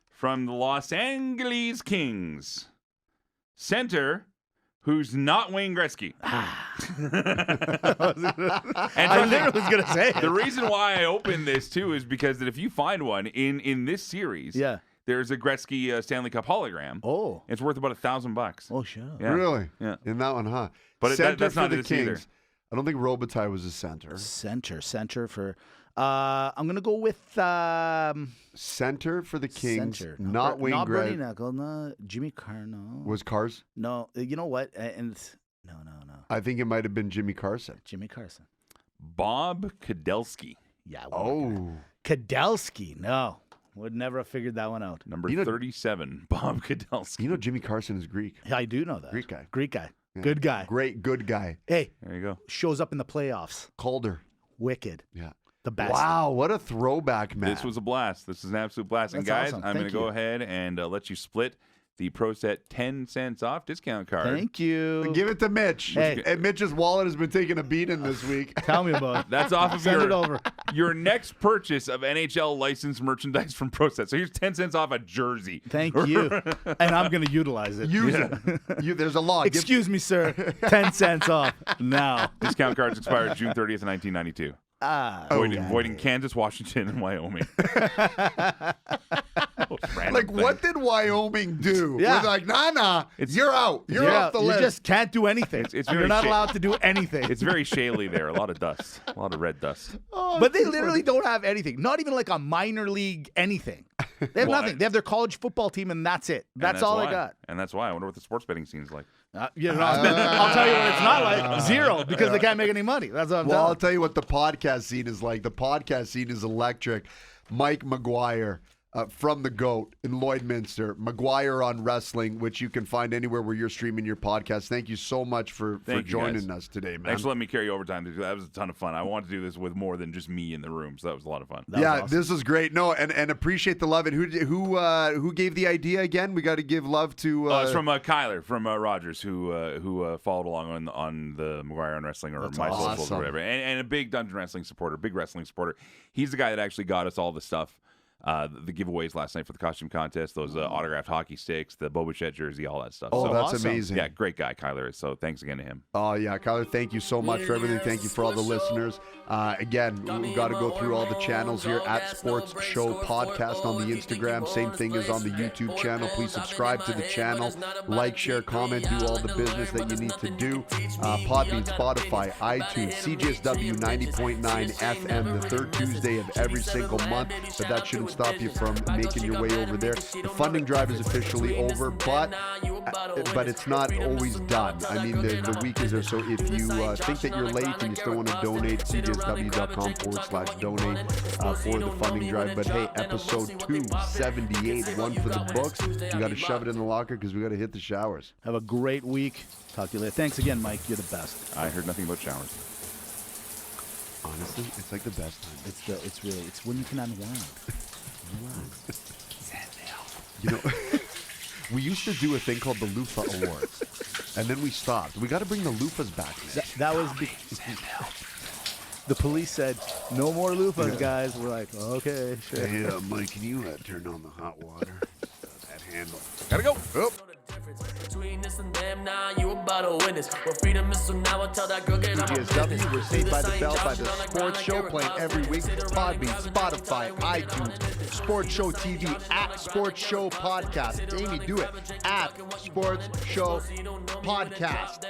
Speaker 5: from the Los Angeles Kings, center who's not Wayne Gretzky. And
Speaker 2: I literally was going to say it.
Speaker 5: the reason why I opened this too is because that if you find one in this series,
Speaker 2: Yeah.
Speaker 5: there's a Gretzky Stanley Cup hologram.
Speaker 2: Oh.
Speaker 5: It's worth about $1,000.
Speaker 2: Oh, sure.
Speaker 5: Yeah.
Speaker 1: Really?
Speaker 5: Yeah.
Speaker 1: In that one, huh?
Speaker 5: But
Speaker 1: Center
Speaker 5: that's
Speaker 1: for
Speaker 5: not
Speaker 1: the
Speaker 5: this
Speaker 1: Kings.
Speaker 5: either.
Speaker 1: I don't think Robitaille was a center.
Speaker 2: Center for I'm going to go with
Speaker 1: Center for the Kings,
Speaker 2: center.
Speaker 1: not Wayne
Speaker 2: Not
Speaker 1: Gretzky.
Speaker 2: Bernie Knuckle, not Jimmy Carno.
Speaker 1: Was Cars?
Speaker 2: No, you know what? No.
Speaker 1: I think it might have been Jimmy Carson.
Speaker 2: Jimmy Carson.
Speaker 5: Bob Kudelski,
Speaker 2: Yeah.
Speaker 1: Oh.
Speaker 2: Kudelski. No. Would never have figured that one out.
Speaker 5: number
Speaker 1: You know-
Speaker 5: 37. Bob Kudelski.
Speaker 1: You know Jimmy Carson is Greek.
Speaker 2: I do know that.
Speaker 1: Greek guy.
Speaker 2: Greek guy.
Speaker 1: Yeah.
Speaker 2: Good guy.
Speaker 1: Great, good guy.
Speaker 2: Hey,
Speaker 5: There you go.
Speaker 2: shows up in the playoffs.
Speaker 1: Calder.
Speaker 2: Wicked.
Speaker 1: Yeah.
Speaker 2: The best.
Speaker 1: Wow, what a throwback, man.
Speaker 5: This was a blast. This is an absolute blast. And
Speaker 2: That's
Speaker 5: guys,
Speaker 2: awesome.
Speaker 5: I'm going
Speaker 2: Thank
Speaker 5: to go
Speaker 2: you.
Speaker 5: ahead and let you split the Pro Set 10 cents off discount card.
Speaker 2: Thank you.
Speaker 1: Give it to Mitch.
Speaker 2: Hey.
Speaker 1: And Mitch's wallet has been taking a beating this week.
Speaker 2: Tell me about it.
Speaker 5: That's off of
Speaker 2: Send it over.
Speaker 5: your next purchase of NHL licensed merchandise from Pro Set. So here's 10 cents off a jersey.
Speaker 2: Thank you. And I'm going to utilize it.
Speaker 1: Use it. There's a law.
Speaker 2: Excuse me, sir. 10 cents off now.
Speaker 5: Discount cards expire June 30th, 1992. Voiding Kansas, Washington, and Wyoming.
Speaker 1: Like, what did Wyoming do?
Speaker 2: Yeah.
Speaker 1: We're like, nah, you're out. You're
Speaker 2: Yeah,
Speaker 1: off the
Speaker 2: you
Speaker 1: list.
Speaker 2: just can't do anything.
Speaker 5: It's
Speaker 2: You're
Speaker 5: very
Speaker 2: not
Speaker 5: shady.
Speaker 2: allowed to do anything.
Speaker 5: It's very shaly there. A lot of dust. A lot of red dust.
Speaker 2: But they literally don't have anything. Not even like a minor league anything. They have
Speaker 5: Well,
Speaker 2: nothing. They have their college football team, and that's it.
Speaker 5: And
Speaker 2: That's all
Speaker 5: why.
Speaker 2: they got.
Speaker 5: And that's why. I wonder what the sports betting scene's like.
Speaker 2: I'll tell you what it's not like. Zero, because they can't make any money. That's what I'm
Speaker 1: Well, I'll
Speaker 2: telling
Speaker 1: tell you what the podcast scene is like. The podcast scene is electric. Mike McGuire from The GOAT in Lloydminster. McGuire on Wrestling, which you can find anywhere where you're streaming your podcast. Thank you so much for
Speaker 5: Thank you,
Speaker 1: joining
Speaker 5: guys.
Speaker 1: us today, man.
Speaker 5: Thanks for letting me carry overtime. That was a ton of fun. I wanted to do this with more than just me in the room, so that was a lot of fun.
Speaker 2: That
Speaker 1: Yeah,
Speaker 2: was awesome.
Speaker 1: this is great. No, and appreciate the love. And who gave the idea again? We got to give love to.
Speaker 5: It's from Kyler from Rogers, who followed along on the McGuire on Wrestling or
Speaker 2: That's
Speaker 5: my socials
Speaker 1: awesome.
Speaker 5: or whatever, and a big Dungeon Wrestling supporter, big wrestling supporter. He's the guy that actually got us all the stuff. The giveaways last night for the costume contest, those autographed hockey sticks, the Boba Fett jersey, all that stuff.
Speaker 1: Oh,
Speaker 5: So,
Speaker 1: that's
Speaker 2: awesome.
Speaker 1: amazing.
Speaker 5: yeah, great guy, Kyler is. So thanks again to him.
Speaker 1: Oh, yeah, Kyler, thank you so much for everything. Thank you for all the listeners. Again, we've got to go through all the channels here at Sports Show Podcast on the Instagram. Same thing is on the YouTube channel. Please subscribe to the channel. Like, share, comment, do all the business that you need to do. Podbean, Spotify, iTunes, CJSW 90.9 FM, the third Tuesday of every single month. But that shouldn't stop you from making your way over there. The funding drive is officially over, but it's not always done. I mean, the week is there, so if you think that you're late and you still want to donate, cjsw.com/donate for the funding drive. But hey, episode 278, one for the books. We got to shove it in the locker because we got to hit the showers.
Speaker 2: Have a great week. Talk to you later. Thanks again, Mike. You're the best.
Speaker 5: I heard nothing about showers.
Speaker 1: Honestly, it's like the best time.
Speaker 2: It's when you can unwind.
Speaker 1: You know, we used to do a thing called the Lufa Awards, and then we stopped. We got to bring the Lufas back, man.
Speaker 2: That was the police said no more loofahs, guys. We're like, okay, sure.
Speaker 1: Hey, Mike, can you turn on the hot water? That handle.
Speaker 5: Gotta go.
Speaker 1: Oh.
Speaker 4: Between this and them, now you about to witness. Well, freedom is so now I tell that girl get out of
Speaker 1: CJSW, we're Saved by the Bell by the Sports Show, playing every week. Podbean, Spotify, iTunes, Sports Show TV, at Sports Show Podcast. Amy, do it. At Sports Show Podcast.